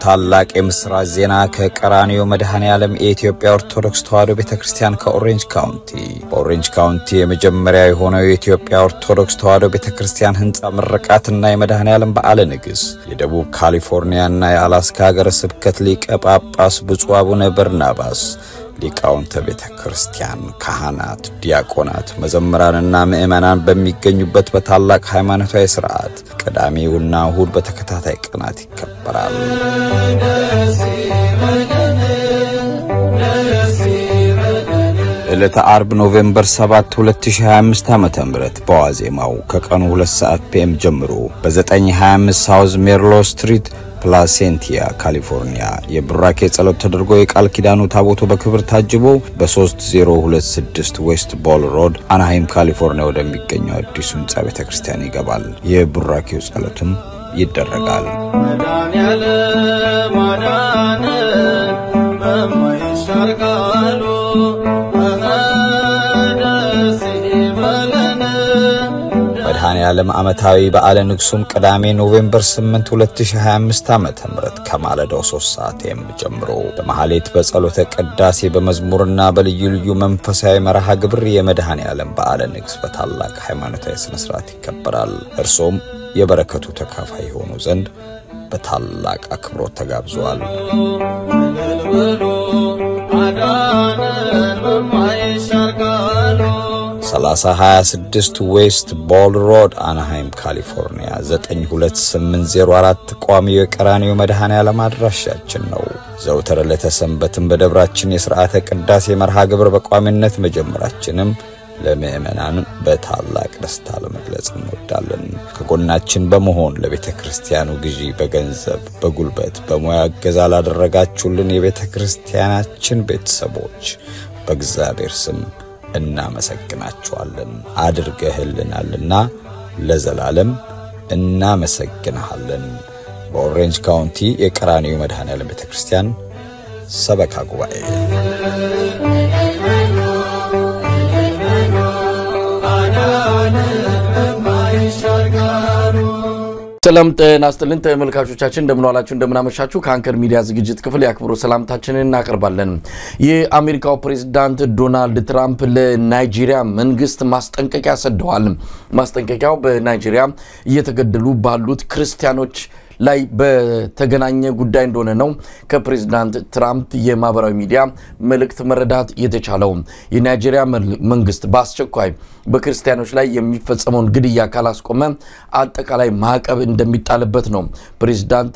ታላቅ የምስራች ዜና ከቀራኒዮ መድኃኔዓለም የኢትዮጵያ ኦርቶዶክስ ተዋሕዶ ቤተክርስቲያን ከኦሬንጅ ካውንቲ በኦሬንጅ ካውንቲ የመጀመሪያ የሆነው የኢትዮጵያ ኦርቶዶክስ ተዋሕዶ ቤተክርስቲያን ህንጻ ምርቃትና የመድኃኔዓለም በዓለ ንግስ የደቡብ ካሊፎርኒያና የአላስካ ሀገረ ስብከት ሊቀ ጳጳስ ብፁዕ አቡነ በርናባስ ሊቃውንተ ቤተክርስቲያን ካህናት ዲያቆናት መዘምራንና ምእመናን በሚገኙበት በታላቅ ሃይማኖታዊ ሥርዓት ቅዳሜውና እሁድ በተከታታይ ቀናት ይከበራል። ዕለተ አርብ ኖቬምበር 7 2025 ዓ.ም በዋዜማው ከቀኑ 2 ሰዓት ፒኤም ጀምሮ በ925 ሳውዝ ሜርሎ ስትሪት ፕላሴንቲያ ካሊፎርኒያ የብራኬ ጸሎት ተደርጎ የቃል ኪዳኑ ታቦቱ በክብር ታጅቦ በ3026 ዌስት ቦል ሮድ አናሃይም ካሊፎርኒያ ወደሚገኘው አዲሱ ህንጻ ቤተክርስቲያን ይገባል። የብራኬው ጸሎትም ይደረጋል። መድኃኔዓለም ዓመታዊ በዓለ ንግሱም ቅዳሜ ኖቬምበር 8 2025 ዓ.ም ከማለዳው 3 ሰዓት ጀምሮ በመሐሌት በጸሎተ ቅዳሴ በመዝሙርና በልዩ ልዩ መንፈሳዊ መርሃ ግብር የመድኃኔዓለም በዓለ ንግስ በታላቅ ሃይማኖታዊ ስነ ስርዓት ይከበራል። እርሶም የበረከቱ ተካፋይ ሆኑ ዘንድ በታላቅ አክብሮት ተጋብዘዋል። 3026 ዌስት ቦል ሮድ አናሃይም ካሊፎርኒያ 92804 ቋሚ የቀራኒዮ መድኃኔዓለም አድራሻችን ነው። ዘውትር ለተሰንበትን በደብራችን የሥርዓተ ቅዳሴ መርሃ ግብር በቋሚነት መጀመራችንም ለምእመናን በታላቅ ደስታ ለመግለጽ እንወዳለን። ከጎናችን በመሆን ለቤተክርስቲያኑ ግዢ በገንዘብ በጉልበት በሙያ እገዛ ላደረጋችሁልን የቤተክርስቲያናችን ቤተሰቦች በእግዚአብሔር ስም እናመሰግናችኋለን። አድርገህልናልና ለዘላለም እናመሰግናለን። በኦሬንጅ ካውንቲ የቀራኒዮ መድኃኔዓለም ቤተክርስቲያን ሰበካ ጉባኤ ሰላም ጤና ይስጥልን ተመልካቾቻችን እንደምን ዋላችሁ እንደምን አመሻችሁ። ከአንከር ሚዲያ ዝግጅት ክፍል ያክብሩ ሰላምታችንን እናቀርባለን። የአሜሪካው ፕሬዝዳንት ዶናልድ ትራምፕ ለናይጄሪያ መንግስት ማስጠንቀቂያ ሰደዋል። ማስጠንቀቂያው በናይጄሪያ እየተገደሉ ባሉት ክርስቲያኖች ላይ በተገናኘ ጉዳይ እንደሆነ ነው ከፕሬዝዳንት ትራምፕ የማህበራዊ ሚዲያ መልእክት መረዳት የተቻለው። የናይጄሪያ መንግስት በአስቸኳይ በክርስቲያኖች ላይ የሚፈጸመውን ግድያ ካላስቆመ አጠቃላይ ማዕቀብ እንደሚጣልበት ነው ፕሬዝዳንት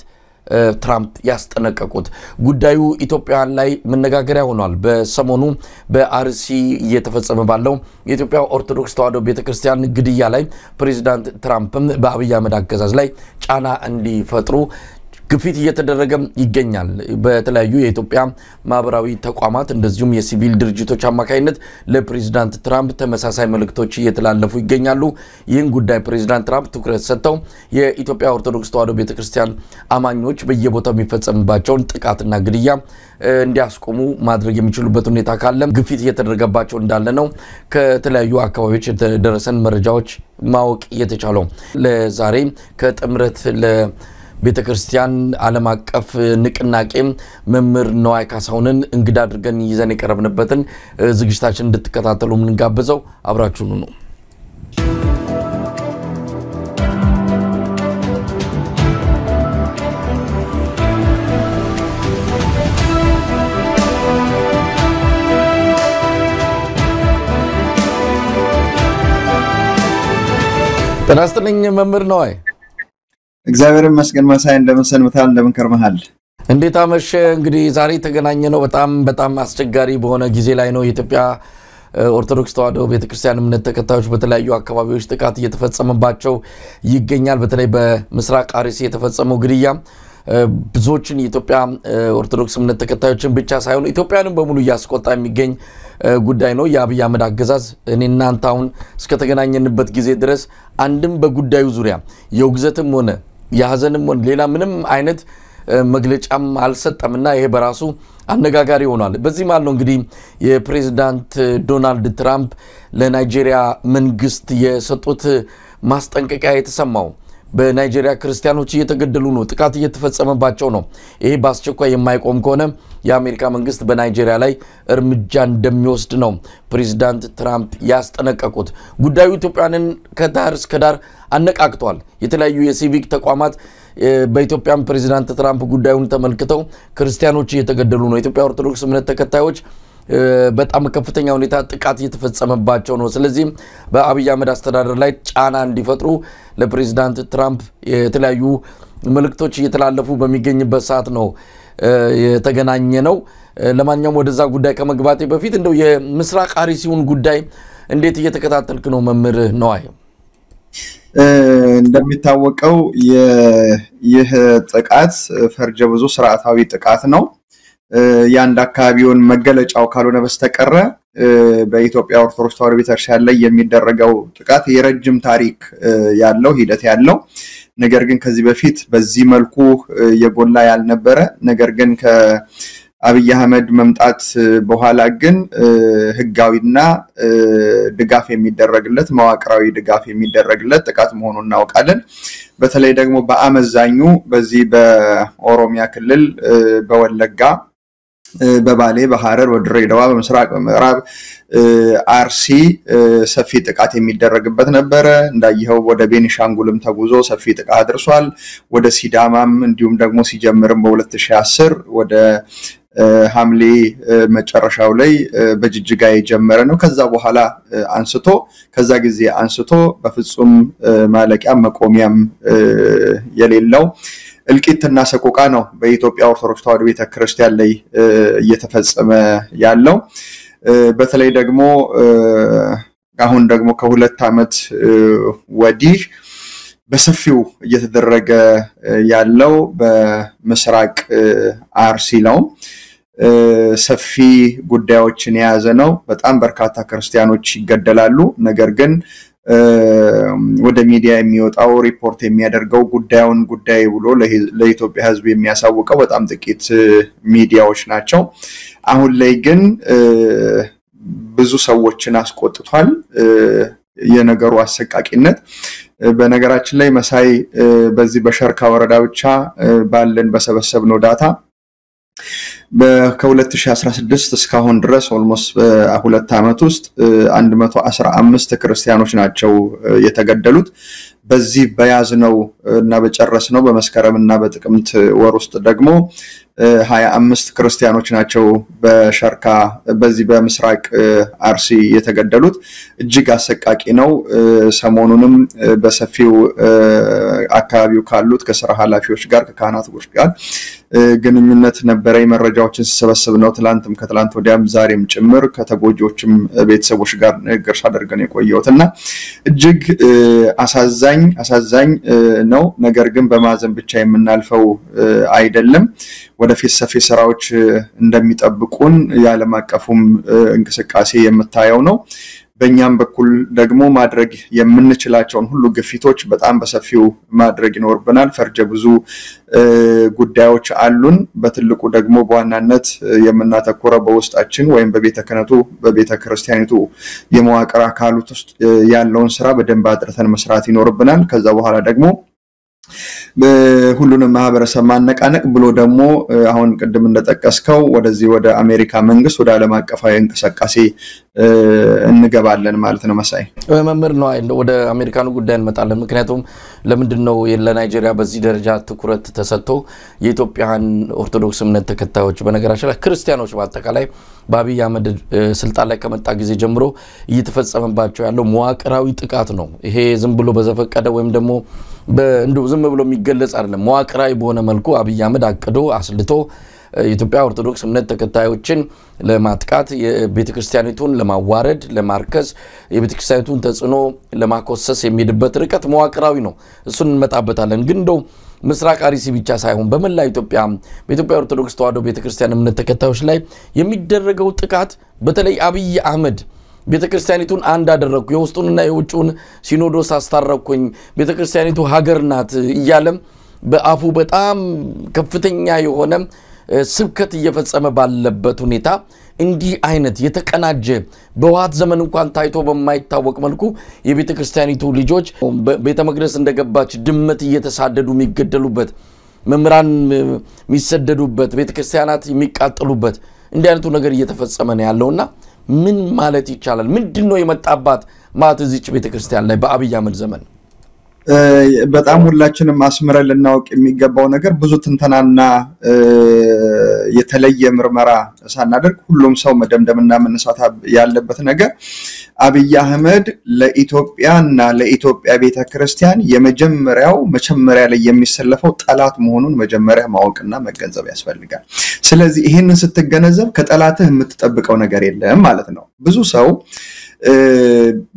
ትራምፕ ያስጠነቀቁት። ጉዳዩ ኢትዮጵያውያን ላይ መነጋገሪያ ሆኗል። በሰሞኑ በአርሲ እየተፈጸመ ባለው የኢትዮጵያ ኦርቶዶክስ ተዋሕዶ ቤተክርስቲያን ግድያ ላይ ፕሬዝዳንት ትራምፕ በአብይ አህመድ አገዛዝ ላይ ጫና እንዲፈጥሩ ግፊት እየተደረገ ይገኛል። በተለያዩ የኢትዮጵያ ማህበራዊ ተቋማት እንደዚሁም የሲቪል ድርጅቶች አማካይነት ለፕሬዝዳንት ትራምፕ ተመሳሳይ መልእክቶች እየተላለፉ ይገኛሉ። ይህን ጉዳይ ፕሬዝዳንት ትራምፕ ትኩረት ሰጥተው የኢትዮጵያ ኦርቶዶክስ ተዋሕዶ ቤተክርስቲያን አማኞች በየቦታው የሚፈጸምባቸውን ጥቃትና ግድያ እንዲያስቆሙ ማድረግ የሚችሉበት ሁኔታ ካለ ግፊት እየተደረገባቸው እንዳለ ነው ከተለያዩ አካባቢዎች የተደረሰን መረጃዎች ማወቅ የተቻለው። ለዛሬ ከጥምረት ቤተክርስቲያን ዓለም አቀፍ ንቅናቄ መምህር ነዋይ ካሳሁንን እንግዳ አድርገን ይዘን የቀረብንበትን ዝግጅታችን እንድትከታተሉ ምንጋብዘው አብራችሁኑ ነው። ጤና ይስጥልኝ መምህር ነዋይ። እግዚአብሔር ይመስገን መሳይ እንደምን ሰንብታል እንደምን ከርመሃል? እንዴት አመሸ? እንግዲህ ዛሬ ተገናኘነው በጣም አስቸጋሪ በሆነ ጊዜ ላይ ነው። የኢትዮጵያ ኦርቶዶክስ ተዋሕዶ ቤተክርስቲያን እምነት ተከታዮች በተለያዩ አካባቢዎች ጥቃት እየተፈጸመባቸው ይገኛል። በተለይ በምስራቅ አርሲ የተፈጸመው ግድያ ብዙዎችን የኢትዮጵያ ኦርቶዶክስ እምነት ተከታዮችን ብቻ ሳይሆን ኢትዮጵያንም በሙሉ ያስቆጣ የሚገኝ ጉዳይ ነው። የአብይ አህመድ አገዛዝ እኔና አንተ አሁን እስከ ተገናኘንበት ጊዜ ድረስ አንድም በጉዳዩ ዙሪያ የውግዘትም ሆነ ያዘንም ሆነ ሌላ ምንም አይነት መግለጫም አልሰጠምና ይሄ በራሱ አነጋጋሪ ሆኗል። በዚህ ማለት ነው እንግዲህ የፕሬዝዳንት ዶናልድ ትራምፕ ለናይጄሪያ መንግስት የሰጡት ማስጠንቀቂያ የተሰማው በናይጄሪያ ክርስቲያኖች እየተገደሉ ነው ጥቃት እየተፈጸመባቸው ነው ይሄ በአስቸኳይ የማይቆም ከሆነ የአሜሪካ መንግስት በናይጄሪያ ላይ እርምጃ እንደሚወስድ ነው ፕሬዝዳንት ትራምፕ ያስጠነቀቁት ጉዳዩ ኢትዮጵያንን ከዳር እስከ ዳር አነቃቅቷል የተለያዩ የሲቪክ ተቋማት በኢትዮጵያም ፕሬዝዳንት ትራምፕ ጉዳዩን ተመልክተው ክርስቲያኖች እየተገደሉ ነው ኢትዮጵያ ኦርቶዶክስ እምነት ተከታዮች በጣም ከፍተኛ ሁኔታ ጥቃት እየተፈጸመባቸው ነው ስለዚህ በአብይ አህመድ አስተዳደር ላይ ጫና እንዲፈጥሩ ለፕሬዝዳንት ትራምፕ የተለያዩ መልእክቶች እየተላለፉ በሚገኝበት ሰዓት ነው የተገናኘ ነው ለማንኛውም ወደዛ ጉዳይ ከመግባቴ በፊት እንደው የምስራቅ አርሲውን ጉዳይ እንዴት እየተከታተልክ ነው መምህር ነዋይ እንደሚታወቀው ይህ ጥቃት ፈርጀ ብዙ ስርዓታዊ ጥቃት ነው ያንድ አካባቢውን መገለጫው ካልሆነ በስተቀረ በኢትዮጵያ ኦርቶዶክስ ተዋሕዶ ቤተክርስቲያን ላይ የሚደረገው ጥቃት የረጅም ታሪክ ያለው ሂደት ያለው ነገር ግን ከዚህ በፊት በዚህ መልኩ የጎላ ያልነበረ ነገር ግን ከአብይ አህመድ መምጣት በኋላ ግን ህጋዊና ድጋፍ የሚደረግለት መዋቅራዊ ድጋፍ የሚደረግለት ጥቃት መሆኑን እናውቃለን በተለይ ደግሞ በአመዛኙ በዚህ በኦሮሚያ ክልል በወለጋ በባሌ በሐረር ወድሬዳዋ በምስራቅ በምዕራብ አርሲ ሰፊ ጥቃት የሚደረግበት ነበር እንዳይኸው ወደ ቤኒሻንጉልም ተጉዞ ሰፊ ጥቃት አድርሷል ወደ ሲዳማም እንዲሁም ደግሞ ሲጀምርም በ2010 ወደ ሐምሌ መጨረሻው ላይ በጅጅጋ የጀመረ ነው ከዛ በኋላ አንስቶ ከዛ ጊዜ አንስቶ በፍጹም ማለቂያ መቆሚያም የሌለው እልቂትና ሰቆቃ ነው በኢትዮጵያ ኦርቶዶክስ ተዋሕዶ ቤተክርስቲያን ላይ እየተፈጸመ ያለው በተለይ ደግሞ አሁን ደግሞ ከሁለት ዓመት ወዲህ በሰፊው እየተደረገ ያለው በምስራቅ አርሲ ነው ሰፊ ጉዳዮችን የያዘ ነው በጣም በርካታ ክርስቲያኖች ይገደላሉ ነገር ግን ወደ ሚዲያ የሚወጣው ሪፖርት የሚያደርገው ጉዳዩን ጉዳይ ብሎ ለኢትዮጵያ ሕዝብ የሚያሳውቀው በጣም ጥቂት ሚዲያዎች ናቸው አሁን ላይ ግን ብዙ ሰዎችን አስቆጥቷል የነገሩ አሰቃቂነት በነገራችን ላይ መሳይ በዚህ በሸርካ ወረዳ ብቻ ባለን በሰበሰብነው ዳታ ከ2016 እስካሁን ድረስ ኦልሞስት በሁለት ዓመት ውስጥ 115 ክርስቲያኖች ናቸው የተገደሉት በዚህ በያዝነው እና በጨረስነው በመስከረምና በጥቅምት ወር ውስጥ ደግሞ 25 ክርስቲያኖች ናቸው በሸርካ በዚህ በምስራቅ አርሲ የተገደሉት እጅግ አሰቃቂ ነው ሰሞኑንም በሰፊው አካባቢው ካሉት ከስራ ኃላፊዎች ጋር ከካህናቶች ጋር ግንኙነት ነበረ መረጃዎችን ሲሰበስብ ነው ትላንትም ከትላንት ወዲያም ዛሬም ጭምር ከተጎጆችም ቤተሰቦች ጋር ንግግር ሳደርገን የቆየውትና እጅግ አሳዛኝ ነው ነገር ግን በማዘን ብቻ የምናልፈው አይደለም ወደፊት ሰፊ ስራዎች እንደሚጠብቁን ያለም አቀፉም እንቅስቃሴ የምታየው ነው በእኛም በኩል ደግሞ ማድረግ የምንችላቸውን ሁሉ ግፊቶች በጣም በሰፊው ማድረግ ይኖርብናል ፈርጀ ብዙ ጉዳዮች አሉን በትልቁ ደግሞ በዋናነት የምናተኮረው በውስጣችን ወይም በቤተ ክህነቱ በቤተ ክርስቲያኒቱ የመዋቅር አካሉት ውስጥ ያለውን ስራ በደንብ አጥርተን መስራት ይኖርብናል ከዛ በኋላ ደግሞ በሁሉንም ማህበረሰብ ማነቃነቅ ብሎ ደግሞ አሁን ቀደም እንደተጠቀስከው ወደዚህ ወደ አሜሪካ መንግስት ወደ ዓለም አቀፋዊ እንቅስቃሴ እንገባለን ማለት ነው መሳይ መምህር ነው አይደል ወደ አሜሪካኑ ጉዳይ እንመጣለን ምክንያቱም ለምንድነው ለናይጄሪያ በዚህ ደረጃ ትኩረት ተሰጥቶ የኢትዮጵያን ኦርቶዶክስ እምነት ተከታዮች በነገራችን ላይ ክርስቲያኖች በአጠቃላይ በአብይ አህመድ ስልጣን ላይ ከመጣ ጊዜ ጀምሮ እየተፈጸመባቸው ያለው መዋቅራዊ ጥቃት ነው ይሄ ዝም ብሎ በዘፈቀደ ወይም ደግሞ በእንዱ ዝም ብሎ የሚገለጽ አይደለም መዋቅራዊ በሆነ መልኩ አብይ አህመድ አቅዶ አስልቶ የኢትዮጵያ ኦርቶዶክስ እምነት ተከታዮችን ለማጥቃት የቤተክርስቲያኒቱን ለማዋረድ ለማርከስ የቤተክርስቲያኒቱን ተጽኖ ለማኮሰስ የሚድበት ርቀት መዋቅራዊ ነው እሱን እንመጣበታለን ግን እንደው ምስራቅ አርሲ ብቻ ሳይሆን በመላ ኢትዮጵያ በኢትዮጵያ ኦርቶዶክስ ተዋሕዶ ቤተክርስቲያን እምነት ተከታዮች ላይ የሚደረገው ጥቃት በተለይ አብይ አህመድ ቤተክርስቲያኒቱን አንድ አደረኩ የውስጡንና የውጭውን ሲኖዶስ አስታረኩኝ ቤተክርስቲያኒቱ ሀገር ናት ይያለም በአፉ በጣም ከፍተኛ የሆነ ስብከት እየፈጸመ ባለበት ሁኔታ እንዲህ አይነት የተቀናጀ በዋት ዘመን እንኳን ታይቶ በማይታወቅ መልኩ የቤተ ክርስቲያኒቱ ልጆች ቤተ መቅደስ እንደገባች ድመት እየተሳደዱ የሚገደሉበት መምራን የሚሰደዱበት ቤተ ክርስቲያናት የሚቃጠሉበት እንዲህ አይነቱ ነገር እየተፈጸመ ነው ያለውና ምን ማለት ይቻላል ምንድነው የመጣባት ማለት እዚች ቤተ ክርስቲያን ላይ በአብይ አህመድ ዘመን በጣም ሁላችንም አስመረን ልናውቅ የሚገባው ነገር ብዙ ትንተናና የተለየ ምርመራ ሳናደርግ ሁሉም ሰው መደምደምና መነሳት ያለበት ነገር አብይ አህመድ ለኢትዮጵያና ለኢትዮጵያ ቤተክርስቲያን የመጀመሪያው ላይ የሚሰለፈው ጠላት መሆኑን መጀመሪያ ማወቅና መገንዘብ ያስፈልጋል ስለዚህ ይሄንን ስትገነዘብ ከጠላትህ የምትጠብቀው ነገር የለም ማለት ነው ብዙ ሰው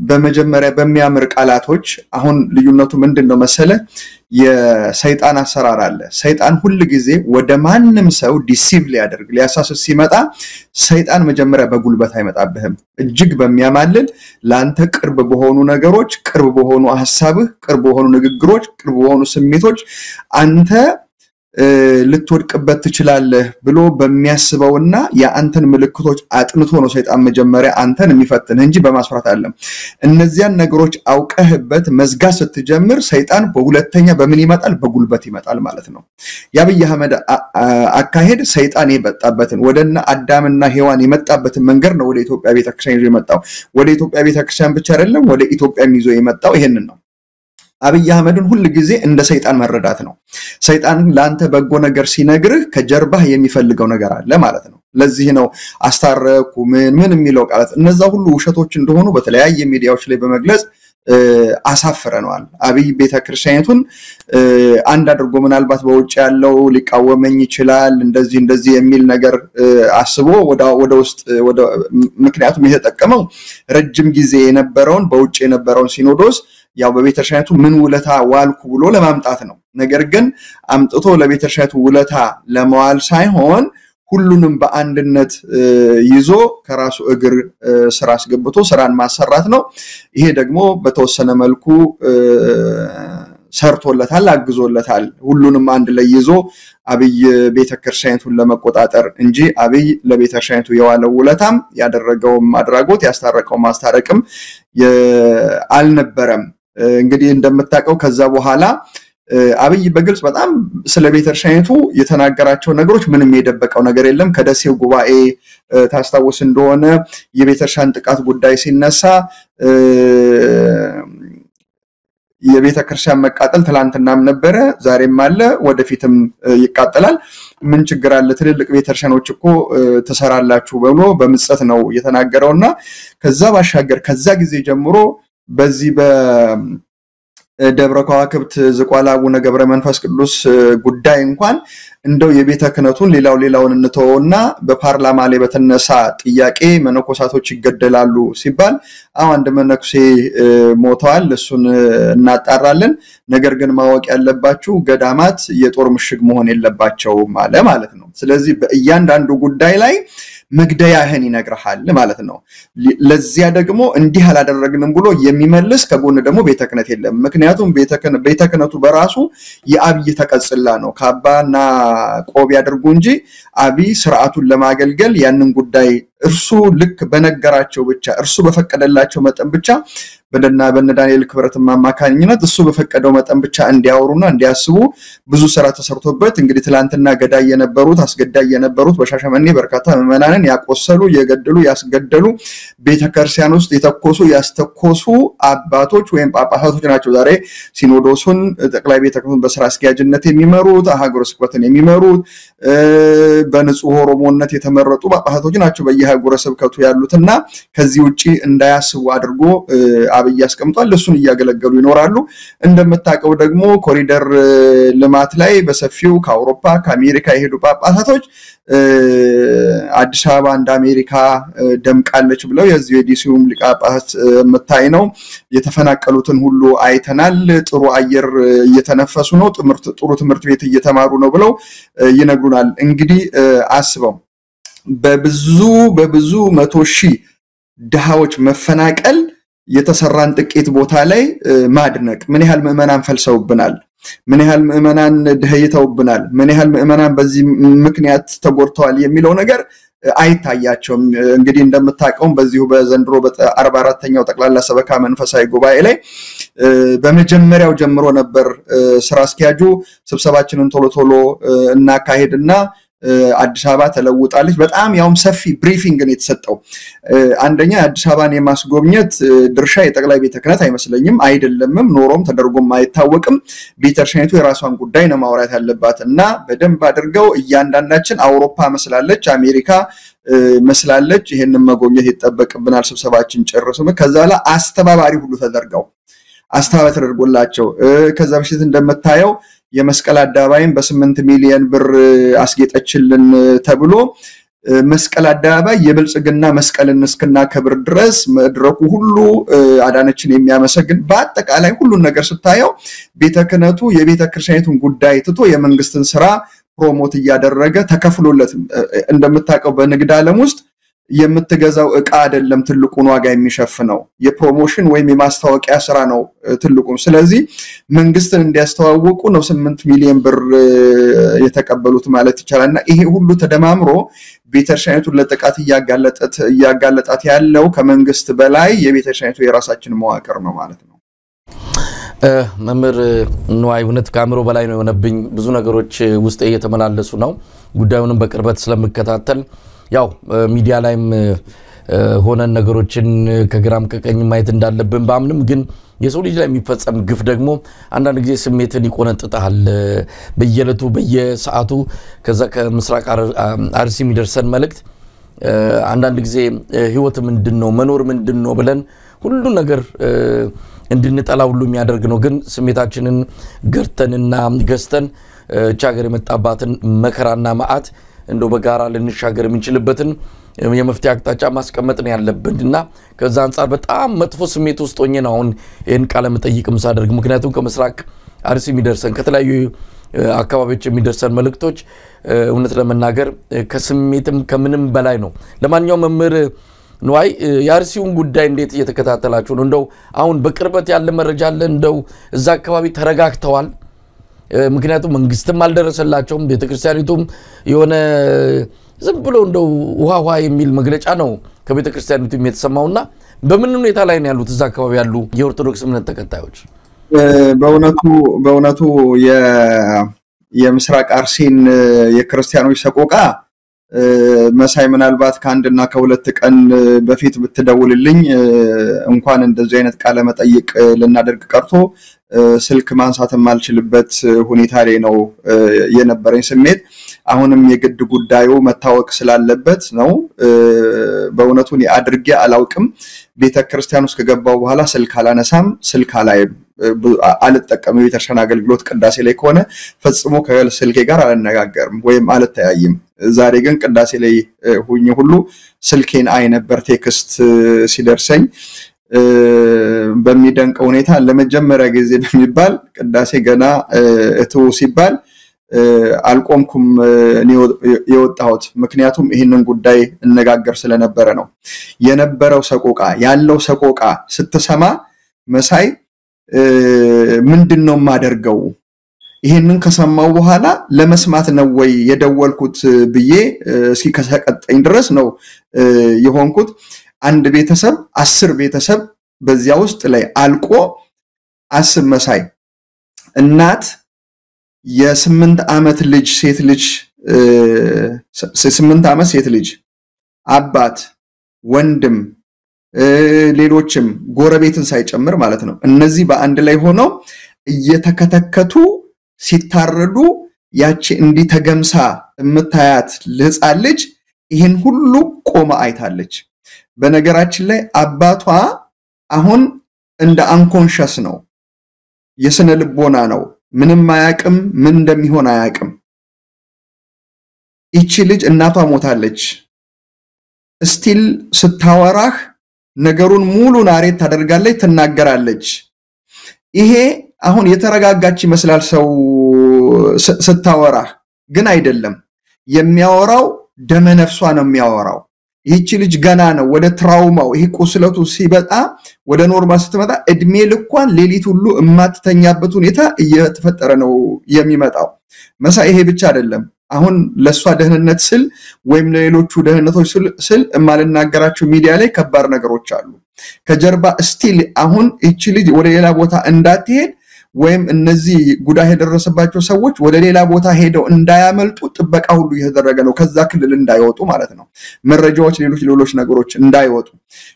በመጀመሪያ በሚያምር ቃላቶች አሁን ልዩነቱ ምንድነው መሰለ የሰይጣን አሰራር አለ ሰይጣን ሁሉ ጊዜ ወደ ማንንም ሰው ዲሲቭ ሊያደርግ ሊያሳስስ ሲመጣ ሰይጣን መጀመሪያ በጉልበት አይመጣብህም እጅግ በሚያማልል ላንተ ቅርብ በሆኑ ነገሮች ቅርብ በሆኑ ሐሳብህ ቅርብ በሆኑ ንግግሮች ቅርብ በሆኑ ስሜቶች አንተ ልትወድቅበት ትችላለህ ብሎ በሚያስበውና ያንተን ምልክቶች አጥንቶ ነው ሰይጣን መጀመሪያ አንተን የሚፈትንህ እንጂ በማስፈራት አይደለም እነዚያን ነገሮች አውቀህበት መዝጋት ስትጀምር ሰይጣን በሁለተኛ በምን ይመጣል በጉልበት ይመጣል ማለት ነው የአብይ አህመድ አካሄድ ሰይጣን የመጣበትን ወደና አዳምና ሔዋን የመጣበትን መንገድ ነው ወደ ኢትዮጵያ ቤተክርስቲያን ይዞ የመጣው ወደ ኢትዮጵያ ቤተክርስቲያን ብቻ አይደለም ወደ ኢትዮጵያም ይዞ የመጣው ይሄንን ነው አብይ አህመድን ሁሉ ጊዜ እንደ ሰይጣን መረዳት ነው ሰይጣን ላንተ በጎ ነገር ሲነግርህ ከጀርባህ የሚፈልገው ነገር አለ ማለት ነው ለዚህ ነው አስታረቁ ምን የሚለው ቃላት እነዛ ሁሉ ውሸቶች እንደሆኑ በተለያየ ሚዲያዎች ላይ በመግለጽ አሳፍረናል አብይ ቤተክርስቲያኑን አንድ አድርጎ ምናልባት በውጭ ያለው ሊቃወመኝ ይችላል እንደዚህ የሚል ነገር አስቦ ወደ ውስጥ ምክንያቱም የተጠቀመው ረጅም ጊዜ የነበረውን በውጭ የነበረውን ሲኖዶስ ያው በቤተክርስቲያኑ ምን ውለታ ዋልኩ ብሎ ለማምጣት ነው ነገር ግን አምጥቶ ለቤተክርስቲያኑ ውለታ ለማዋል ሳይሆን ሁሉንም በአንድነት ይዞ ከራሱ እግር ስራ አስገብቶ ስራን ማሰራት ነው ይሄ ደግሞ በተወሰነ መልኩ ሰርቶለታል አግዞለታል ሁሉንም አንድ ላይ ይዞ አብይ ቤተክርስቲያኑን ለመቆጣጠር እንጂ አብይ ለቤተክርስቲያኑ የዋለው ውለታም ያደረገው ማድራጎት ያስታረቀው ማስታረቅም አልነበረም እንግዲህ እንደምታውቀው ከዛ በኋላ አብይ በግልጽ በጣም ስለ ቤተክርስቲያኑ የተናገራቸው ነገሮች ምንም የደበቀው ነገር የለም ከደሴው ጉባኤ ታስታውስ እንደሆነ የቤተክርስቲያን ጥቃት ጉዳይ ሲነሳ የቤተክርስቲያን መቃጠል ትላንትናም ነበረ ዛሬም አለ ወደፊትም ይቃጠላል ምን ችግር አለ ትልልቅ ቤተክርስቲያኖች እኮ ተሰራላችሁ ብሎ በምጽት ነው የተናገረውና ከዛ ባሻገር ከዛ ጊዜ ጀምሮ በዚህ በደብረ ከዋክብት ዝቋላ አቡነ ገብረ መንፈስ ቅዱስ ጉዳይ እንኳን እንደው የቤተ ክህነቱን ሌላውን እንተውና በፓርላማ ላይ በተነሳ ጥያቄ መነኮሳቶች ይገደላሉ ሲባል አንድ መነኩሴ ሞተዋል እሱን እናጣራለን ነገር ግን ማወቅ ያለባችሁ ገዳማት የጦር ምሽግ መሆን የለባቸው ማለት ነው ስለዚህ በእያንዳንዱ ጉዳይ ላይ መግደያህን ይነግርሃል ማለት ነው ለዚያ ደግሞ እንዲህ አላደረግንም ብሎ የሚመልስ ከጎን ደግሞ ቤተ ክህነት የለም ምክንያቱም ቤተ ክህነቱ በራሱ የአብይ ተቀጽላ ነው ካባና ቆብ ያድርጉ እንጂ አብይ ስርዓቱን ለማገልገል ያንን ጉዳይ እርሱ ልክ በነገራቸው ብቻ እርሱ በፈቀደላቸው መጠን ብቻ በነ ዳንኤል ክብረት ማማካኝነት እሱ በፈቀደው መጠን ብቻ እንዲያወሩና እንዲያስቡ ብዙ ስራ ተሰርቶበት እንግዲህ ትላንትና ገዳይ የነበሩት አስገዳይ የነበሩት በሻሸመኔ በርካታ ምዕመናንን ያቆሰሉ የገደሉ ያስገደሉ ቤተክርስቲያን ውስጥ የተኮሱ ያስተኮሱ አባቶች ወይም ጳጳሳቶች ናቸው ዛሬ ሲኖዶሱን ጠቅላይ ቤተ ክህነቱን በስራ አስኪያጅነት የሚመሩት ሀገረ ስብከቱን የሚመሩት በንጹህ ኦሮሞነት የተመረጡ ጳጳሳቶች ናቸው በየሀገረ ስብከቱ ያሉትና ከዚህ ውጪ እንዳያስቡ አድርጎ አብይ ያስቀምጣል ለሱን ያገለገሉ ይኖራሉ እንደምታቀው ደግሞ ኮሪደር ልማት ላይ በሰፊው ከአውሮፓ ከአሜሪካ የሄዱ ጳጳሳቶች አዲስ አበባ እንደ አሜሪካ ደምቃለች ብለው የዚህ የዲሲውም ሊቃጳስ መታይ ነው የተፈናቀሉትን ሁሉ አይተናል ጥሩ አየር እየተነፈሱ ነው ጥሩ ትምህርት ቤት እየተማሩ ነው ብለው ይነግሩናል እንግዲህ አስበው በብዙ 100,000 ድሃዎች መፈናቀል የተሰራን ጥቂት ቦታ ላይ ማድነቅ ምን ያህል ምዕመናን ፈልሰውብናል ምን ያህል ምዕመናን ደህይተውብናል ምን ያህል ምዕመናን በዚህ ምክንያት ተጎድተዋል የሚለው ነገር አይታያቸውም እንግዲህ እንደምታውቀው በዚሁ በዘንድሮ በ44ኛው ጠቅላላ ሰበካ መንፈሳዊ ጉባኤ ላይ በመጀመሪያው ጀምሮ ነበር ስራ አስኪያጁ ስብሰባችንን ቶሎ እናካሄድና አዲስ አበባ ተለውጣለች በጣም ያውም ሰፊ ብሪፊንግ ነው የተሰጠው አንደኛ አዲስ አበባን የማስጎብኘት ድርሻ የጠቅላይ ቤተ ክህነት አይመስለኝም አይደለምም ኖሮም ተደርጎም አይታወቅም ቤተክርስቲያኒቱ የራሷን ጉዳይ ነው ማውራት ያለባትና በደንብ አድርገው እያንዳንዳችን አውሮፓ መስላለች አሜሪካ መስላለች ይሄንን መጎብኘት ይተበቅብናል ስብሰባችን ጨርሰው ከዛላ አስተባባሪ ሁሉ ተደርጎላቸው ከዛ በፊት እንደምታየው የመስቀል አዳባይን በ8 ሚሊዮን ብር አስጌጠችልን ተብሎ መስቀል አዳባይ የብልጽግና መስቀልን እስከና ከብር ድረስ መድረኩ ሁሉ አዳነችን የሚያመሰግን በአጠቃላይ ሁሉ ነገር ስታየው ቤተክህነቱ የቤተክርስቲያኒቱን ጉዳይ ትቶ የመንግስትን ስራ ፕሮሞት ያደረገ ተከፍሎለት እንደምታውቀው በንግድ ዓለም ውስጥ የምትገዛው ዕቃ አይደለም ትልቁን ዋጋ የሚሸፍነው የፕሮሞሽን ወይም የማስተዋወቂያ ስራ ነው ትልቁ ስለዚህ መንግስትን እንዲያስተዋውቁ ነው 8 ሚሊዮን ብር የተቀበሉት ማለት ይቻላልና ይሄ ሁሉ ተደማምሮ ቤተክርስቲያኒቱን ለጥቃት ያጋለጣት ያለው ከመንግስት በላይ የቤተክርስቲያኒቱ የራሳችን መዋቅር ነው ማለት ነው መምህር ንዋይ እውነት ካሜሮ በላይ ነው የሆነብኝ ብዙ ነገሮች ውስጥ እየተመላለሱ ነው ጉዳዩንም በቅርበት ስለምከታተል ያው ሚዲያ ላይም ሆነን ነገሮችን ከግራም ከቀኝ ማየት እንዳለብን ባምንም ግን የሰው ልጅ ላይ የሚፈጸም ግፍ ደግሞ አንዳንድ ጊዜ ስሜትን ይቆነጥጣል በየለቱ በየሰዓቱ ከዛ ከምስራቅ አርሲ የሚደርሰን መልእክት አንዳንድ ጊዜ ህይወት ምንድነው መኖር ምንድነው ብለን ሁሉ ነገር እንድንጠላ ሁሉ የሚያደርግ ነው ግን ስሜታችንን ገርተንና ገስተን ቻገር የመጣባትን መከራና ማአት እንደው በጋራ ልንሻገር የምንችልበትን የመፍትሄ አቅጣጫ ማስቀመጥ ነው ያለብንና ከዛ አንፃር በጣም መጥፎ ስሜት ውስጥ ሆኜ ነው አሁን ይሄን ቃለ መጠይቅም ሳደርግ ምክንያቱም ከምስራቅ አርሲ የሚደርሰን ከተለያዩ አካባቢዎች የሚደርሰን መልእክቶች እውነት ለመናገር ከስሜትም ከምንም በላይ ነው ለማንኛውም መምህር ንዋይ የአርሲውን ጉዳይ እንዴት እየተከታተላችሁ ነው እንደው አሁን በቅርበት ያለ መረጃ አለ እንደው እዛ አካባቢ ተረጋግተዋል ምክንያቱም መንግስትም አልደረሰላቸውም ቤተክርስቲያኒቱም የሆነ ዝም ብሎ እንደው ውሃ የሚል መግለጫ ነው ከቤተክርስቲያኒቱ የተሰማውና በምን ሁኔታ ላይ ነው ያሉት እዛ አካባቢ ያሉ የኦርቶዶክስ እምነት ተከታዮች በእውነቱ የምስራቅ አርሲን የክርስቲያኖች ሰቆቃ መሳይ ምናልባት ከአንድና ከሁለት ቀን በፊት ብትደውልልኝ እንኳን እንደዚህ አይነት ቃለ መጠይቅ ለናደርግ ቀርቶ ስልክ ማንሳት ማልችልበት ሁኔታ ላይ ነው የነበረኝ ስሜት አሁንም የግድ ጉዳዩ መታወቅ ስላለበት ነው በእውነቱ ነው አድርጌ አላውቅም ቤተክርስቲያን ውስጥ ከገባው በኋላ ስልክ አላነሳም ስልክ አላይም አልተጠቀመው የተርሻና አገልግሎት ቅዳሴ ላይ ከሆነ ፈጽሞ ከስልኬ ጋር አልነጋገርም ወይም አልተያይም ዛሬ ግን ቅዳሴ ላይ ሆኜ ሁሉ ስልኬን አይ ነበር ቴክስት ሲደርሰኝ በሚደንቅ ሁኔታ ለመጀመሪያ ጊዜ በሚባል ቅዳሴ ገና እቱ ሲባል አልቆምኩም የወጣሁት ምክንያቱም ይሄንን ጉዳይ እነጋገር ስለነበረ ነው የነበረው ሰቆቃ ያለው ሰቆቃ ስትሰማ መሳይ ምንድነው ማደርገው ይሄንን ከሰማው በኋላ ለመስማት ነው ወይ የደወልኩት ብዬ እስኪ ከሰቀጠኝ ድረስ ነው የሆንኩት አንድ ቤተሰብ 10 ቤተሰብ በዚያ ውስጥ ላይ አልቆ አስብ መሳይ እናት የ8 አመት ልጅ ሴት ልጅ 8 አመት ሴት ልጅ አባት ወንድም ሌሎችም ጎረቤትን ሳይጨምር ማለት ነው እነዚህ በአንድ ላይ ሆነው እየተከተከቱ ሲታረዱ ያቺ እንዲ ተገምሳ እምታያት ለህፃን ልጅ ይሄን ሁሉ ቆማ አይታለች በነገራችን ላይ አባቷ አሁን እንደ አንኮንሺየስ ነው የስነ ልቦና ነው ምንም ማያቅም ምን እንደሚሆን አያቅም እቺ ልጅ እናቷ ሞታለች ስቲል ስታወራህ ነገሩን ሙሉ ናሬት ታደርጋለች ተናገራለች ይሄ አሁን የተረጋጋች ይመስላል ሰው ስታወራህ ግን አይደለም የሚያወራው ደመነፍሷ ነው የሚያወራው ይህች ልጅ ገና ነው ወደ ትራውማው ይሄ ቁስለቱ ሲበጣ ወደ ኖርማል ስትመጣ እድሜ ልኳን ሌሊት ሁሉ እማትተኛበት ሁኔታ እየተፈጠረ ነው የሚመጣው መሳ ይሄ ብቻ አይደለም አሁን ለሷ ደህንነት ስል ወይም ለሌሎቹ ደህንነቶች ስል እማልናገራቸው ሚዲያ ላይ ከባድ ነገሮች አሉ ከጀርባ ስቲል አሁን እቺ ልጅ ወደ ሌላ ቦታ እንዳትሄድ ወይም እነዚህ ጉዳይ የደረሰባቸው ሰዎች ወደ ሌላ ቦታ ሄደው እንዳያመልጡ ጥበቃ ሁሉ እየተደረገ ነው ከዛ ክልል እንዳይወጡ ማለት ነው መረጃዎች ሌሎች ነገሮች እንዳይወጡ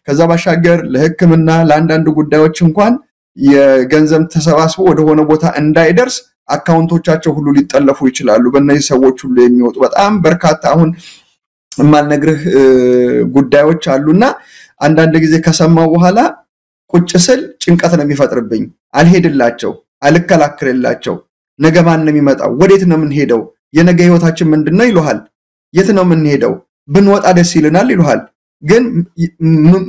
ከዛ ባሻገር ለህክምና ለአንዳንድ ጉዳዮች እንኳን የገንዘብ ተሰባስቦ ወደ ሆነ ቦታ እንዳይደርስ አካውንቶቻቸው ሁሉ ሊጠለፉ ይችላሉ በእነዚህ ሰዎች ሁሉ የሚወጡ በጣም በርካታ አሁን ማልነግርህ ጉዳዮች አሉና አንዳንድ ጊዜ ከሰማው በኋላ ቁጭ ስል ጭንቀት ነው የሚፈጥርብኝ አልሄድላቸው አልከላከልላቸው ነገ ማን ነው የሚመጣው ወዴት ነው የምንሄደው የነገ ህይወታችን ምንድነው ይሉሃል የት ነው የምንሄደው ብንወጣ ደስ ይለናል ይሉሃል ግን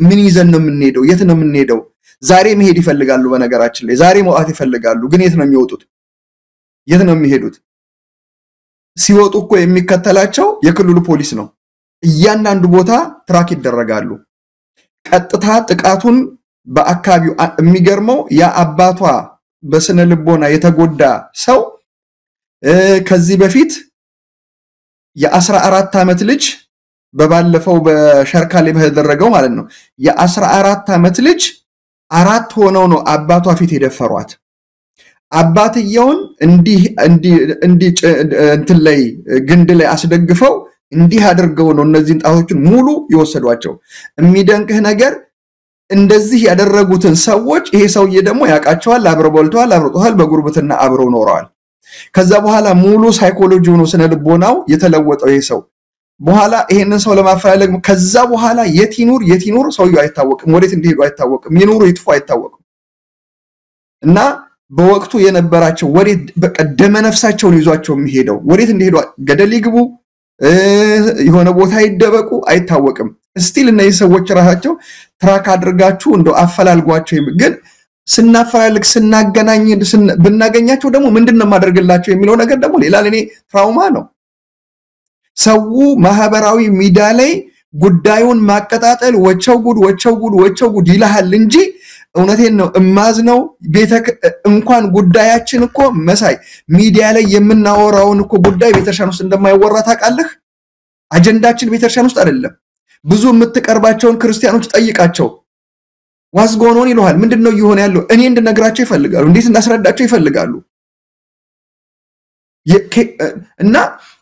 ምን ይዘን ነው የምንሄደው የት ነው የምንሄደው ዛሬ መሄድ ይፈልጋሉ በነገራችን ላይ ዛሬ መውጣት ይፈልጋሉ ግን የት ነው የሚወጡት የት ነው የሚሄዱት ሲወጡ እኮ የሚከተላቸው የክልሉ ፖሊስ ነው እያንዳንዱ ቦታ ትራክ ይደረጋሉ ቀጥታ ጥቃቱን በአካባቢው የሚገርመው ያ አባቷ በስነ ልቦና የተጎዳ ሰው ከዚህ በፊት የ14 አመት ልጅ በባለፈው በሸርካሌ በተደረገው ማለት ነው የ14 አመት ልጅ አራት ሆነው ነው አባቷ ፊት የደፈሯት አባትየውን እንዲህ እንትን ላይ ግንድ ላይ አስደግፈው እንዲህ አድርገው ነው እነዚህን ጣቶችን ሙሉ ይወሰዷቸው የሚደንቅህ ነገር እንደዚህ ያደረጉትን ሰዎች ይሄ ሰውዬ ደግሞ ያቃቸዋል አብረው በልተዋል አብረው ጦሃል በጉርብትና አብረው ኖረዋል ከዛ በኋላ ሙሉ ሳይኮሎጂው ነው ስነ ልቦናው የተለወጠው ይሄ ሰው በኋላ ይሄንን ሰው ለማፈላለግ ከዛ በኋላ የቲኑር ሰውዬው አይታወቅም ወዴት እንደሄዱ አይታወቅም ይኑሩ ይጥፉ አይታወቅም እና በወቅቱ የነበራቸው ወዴት በቀደመ ነፍሳቸውን ይዟቸው የሚሄደው ወዴት እንደሄዱ ገደል ይግቡ የሆነ ቦታ ይደበቁ አይታወቅም ስቲል እነዚህ ሰዎች ራሳቸው ትራክ አድርጋችሁ እንደው አፈላልጓቸው ግን ስናፈላልግ ስናገናኝ ብናገኛቸው ደግሞ ምንድነው ማድረግላቸው የሚለው ነገር ደግሞ ሌላ ለኔ ትራውማ ነው ሰው ማህበራዊ ሚዲያ ላይ ጉዳዩን ማቀጣጠል ወቸው ጉድ ይላል እንጂ እውነቴን ነው እማዝነው እንኳን ጉዳያችን እኮ መሳይ ሚዲያ ላይ የምናወራውን እኮ ጉዳይ ቤተክርስቲያን ውስጥ እንደማይወራ ታውቃለህ አጀንዳችን ቤተክርስቲያን ውስጥ አይደለም ብዙ የምትቀርባቸውን ክርስቲያኖች ጠይቃቸው ዋዝጎኖን ይሉሃል ምንድነው ይሆነ ያለው እኔ እንድነግራቸው ይፈልጋሉ እንዴት እንዳስረዳቸው ይፈልጋሉ እና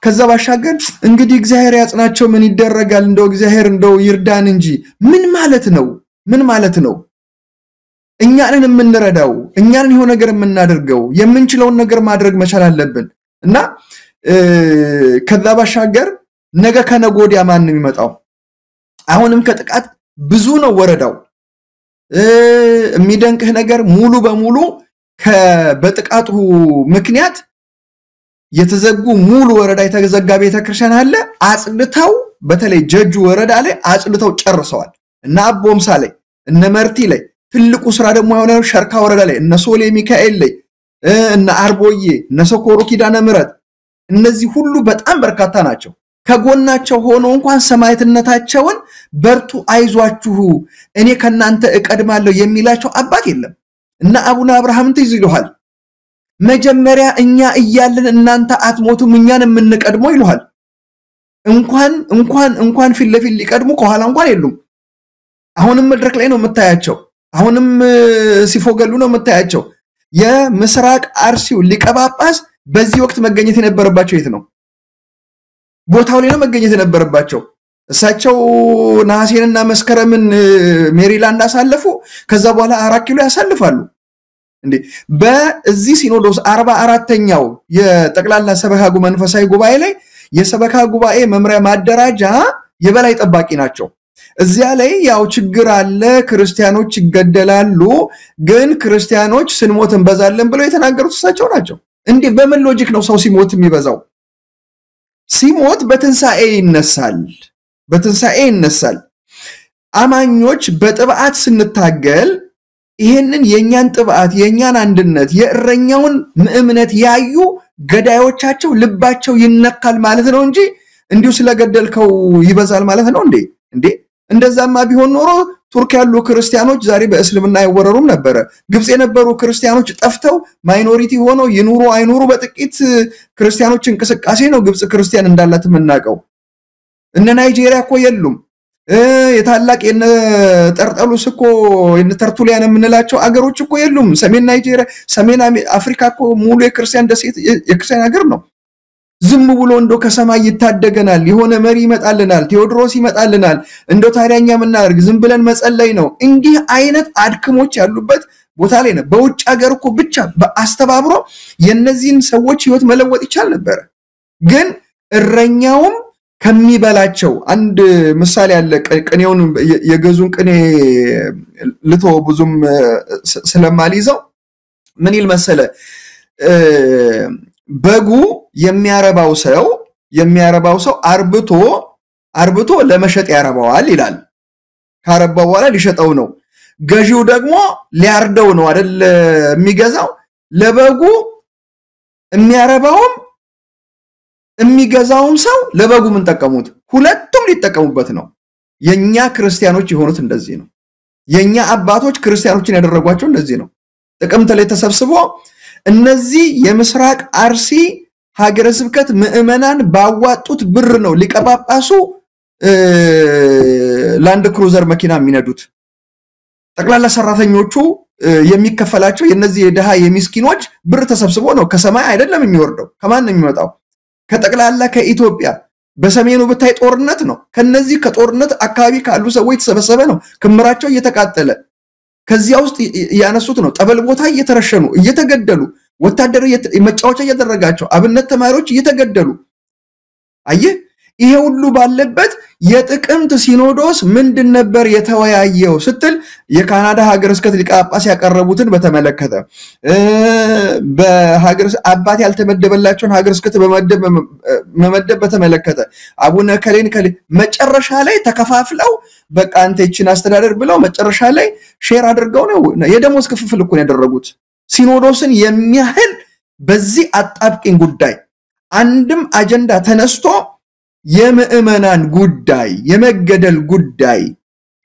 ከዛ ባሻገር እንግዲህ እግዚአብሔር ያጽናቸው ምን ይደረጋል እንደው እግዚአብሔር እንደው ይርዳን እንጂ ምን ማለት ነው እኛንን የምንረዳው እኛንን የሆነ ነገር የምናደርገው የምንችለውን ነገር ማድረግ መቻል አለብን እና ከዛ ባሻገር ነገ ከነጎዲያ ማን የሚመጣው አሁንም ከጥቃት ብዙ ነው ወረዳው የሚደንቅህ ነገር ሙሉ በሙሉ በጥቃቱ ምክንያት የተዘጉ ሙሉ ወረዳ የተዘጋ ቤተክርስቲያን አለ አጽድተው በተለይ ጀጁ ወረዳ ላይ አጽድተው ጨርሰዋል እና አቦምሳ ላይ እነ መርቲ ላይ ትልቁ ስራ ደግሞ የሆነው ሸርካ ወረዳ ላይ እነ ሶሌ ሚካኤል ላይ እነ አርቦዬ እነ ሰኮሮ ኪዳነ ምሕረት እነዚህ ሁሉ በጣም በርካታ ናቸው ከጎናቸው ሆኖ እንኳን ሰማዕትነታቸውን በርቱ አይዟችሁ እኔ ከናንተ እቀድማለሁ የሚላቸው አባት የለም እና አቡነ አብርሃም ትይዝሉሃል መጀመሪያ እኛ እያልን እናንተ አትሞቱም እኛን የምንቀድመው ይሉሃል እንኳን ፊት ለፊት ሊቀድሙ ከኋላ እንኳን የሉም አሁንም መድረክ ላይ ነው የምታያቸው አሁንም ሲፎገሉ ነው የምታያቸው የምስራቅ አርሲው ሊቀጳጳስ በዚህ ወቅት መገኘት የነበረባቸው የት ነው ቦታው ላይ ነው መገኘት የነበረባቸው እሳቸው ነሐሴንና መስከረምን ሜሪላንድ አሳለፉ ከዛ በኋላ 4 ኪሎ ያሳልፋሉ እንዴ በዚህ ሲኖዶስ 44ኛው የጠቅላላ ሰበካ መንፈሳዊ ጉባኤ ላይ የሰበካ ጉባኤ መምሪያ ማደራጃ የበላይ ጠባቂ ናቸው እዚያ ላይ ያው ችግር አለ ክርስቲያኖች ይገደላሉ ግን ክርስቲያኖች ስንሞት እንበዛለን ብለው የተናገሩት እሳቸው ናቸው እንዴ በምን ሎጂክ ነው ሰው ሲሞት የሚበዛው ሲሞት በትንሳኤ ይነሳል አማኞች በጥብዓት ስንታገል ይሄንን የኛን ጥብዓት የኛን አንድነት የእረኛውን ምእምነት ያዩ ገዳዮቻቸው ልባቸው ይነካል ማለት ነው እንጂ እንዲሁ ስለገደልከው ይበዛል ማለት ነው እንዴ እንደዛማ ቢሆን ኖሮ ቱርክ ያሉ ክርስቲያኖች ዛሬ በእስልምና አይወረሩም ነበር ግብጽ የነበሩ ክርስቲያኖች ጠፍተው ማይኖሪቲ ሆነው ይኑሩ አይኑሩ በጥቂት ክርስቲያኖች እንቅስቃሴ ነው ግብጽ ክርስቲያን እንዳላት ምናቀው እነ ናይጄሪያ እኮ የሉም የታላቅ የነ ጠርጠሉስ እኮ የነ ተርቱሊያን የምንላቸው አገሮች እኮ የሉም ሰሜን ናይጄሪያ ሰሜን አፍሪካ እኮ ሙሉ የክርስቲያን ደሴት የክርስቲያን ሀገር ነው ዝም ብሎ እንደው ከሰማይ ይታደገናል የሆነ መሪ ይመጣልናል ቴዎድሮስ ይመጣልናል እንደው ታዲያኛ ምናርግ ዝም ብለን መጸለይ ነው እንዲህ አይነት አድክሞች ያሉበት ቦታ ላይ ነው በውጭ ሀገር እኮ ብቻ በአስተባብሮ የነዚህን ሰዎች ህይወት መለወጥ ይቻል ነበር ግን እረኛውም ከሚበላቸው አንድ ምሳሌ ያለ ቅኔውን የገዙን ቅኔ ልቶ ብዙም ስለማልይዘው ምን ይል መሰለ በጉ የሚያረባው ሰው አርብቶ ለመሸጥ ያረባዋል ይላል ካረባው በኋላ ሊሸጠው ነው ገዢው ደግሞ ሊያርደው ነው አይደል የሚገዛው ለበጉ የሚገዛውም ሰው ለበጉ ምን ተጠቀሙት ሁለቱም ሊጠቀሙበት ነው የኛ ክርስቲያኖች የሆኑት እንደዚህ ነው የኛ አባቶች ክርስቲያኖችን ያደረጓቸው እንደዚህ ነው ጥቅምት ላይ ተሰብስቦ እነዚህ የምስራቅ አርሲ ሀገረ ስብከት ምእመናን ባዋጡት ብር ነው ሊቀጳጳሱ ላንድ ክሩዘር መኪና የሚነዱት ጠቅላላ ሰራተኞቹ የሚከፈላቸው የነዚህ የደሃ የሚስኪኖች ብር ተሰብስቦ ነው ከሰማይ አይደለም የሚወርደው ከማን ነው የሚመጣው ከጠቅላላ ከኢትዮጵያ በሰሜኑ በታይ ጦርነት ነው ከነዚህ ከጦርነት አካባቢ ካሉ ሰዎች ተሰበሰበ ነው ክምራቸው እየተቃጠለ ከዚያ ውስጥ ያነሱት ነው ጠበል ቦታ እየተረሸኑ እየተገደሉ ወታደር መጫወቻ እያደረጋቸው አብነት ተማሪዎች እየተገደሉ አየ ይሄ ሁሉ ባለበት የጥቅምት ሲኖዶስ ምንድን ነበር የተወያየው ስትል የካናዳ ሀገረ ስብከት ሊቀ ጳጳስ ያቀረቡትን በተመለከተ በሀገረ አባት ያልተመደበላቸውን ሀገረ ስብከት በመደብ በተመለከተ አቡነ ከሌን መጨረሻ ላይ ተከፋፍለው በቃ አንተ እቺን አስተዳደር ብለው መጨረሻ ላይ ሼር አድርገው ነው የደሞዝ ክፍፍል እኮ ያደረጉት ሲኖዶስን የሚያህል በዚህ አጣብቂኝ ጉዳይ አንድም አጀንዳ ተነስቶ የምእመናን ጉዳይ የመገደል ጉዳይ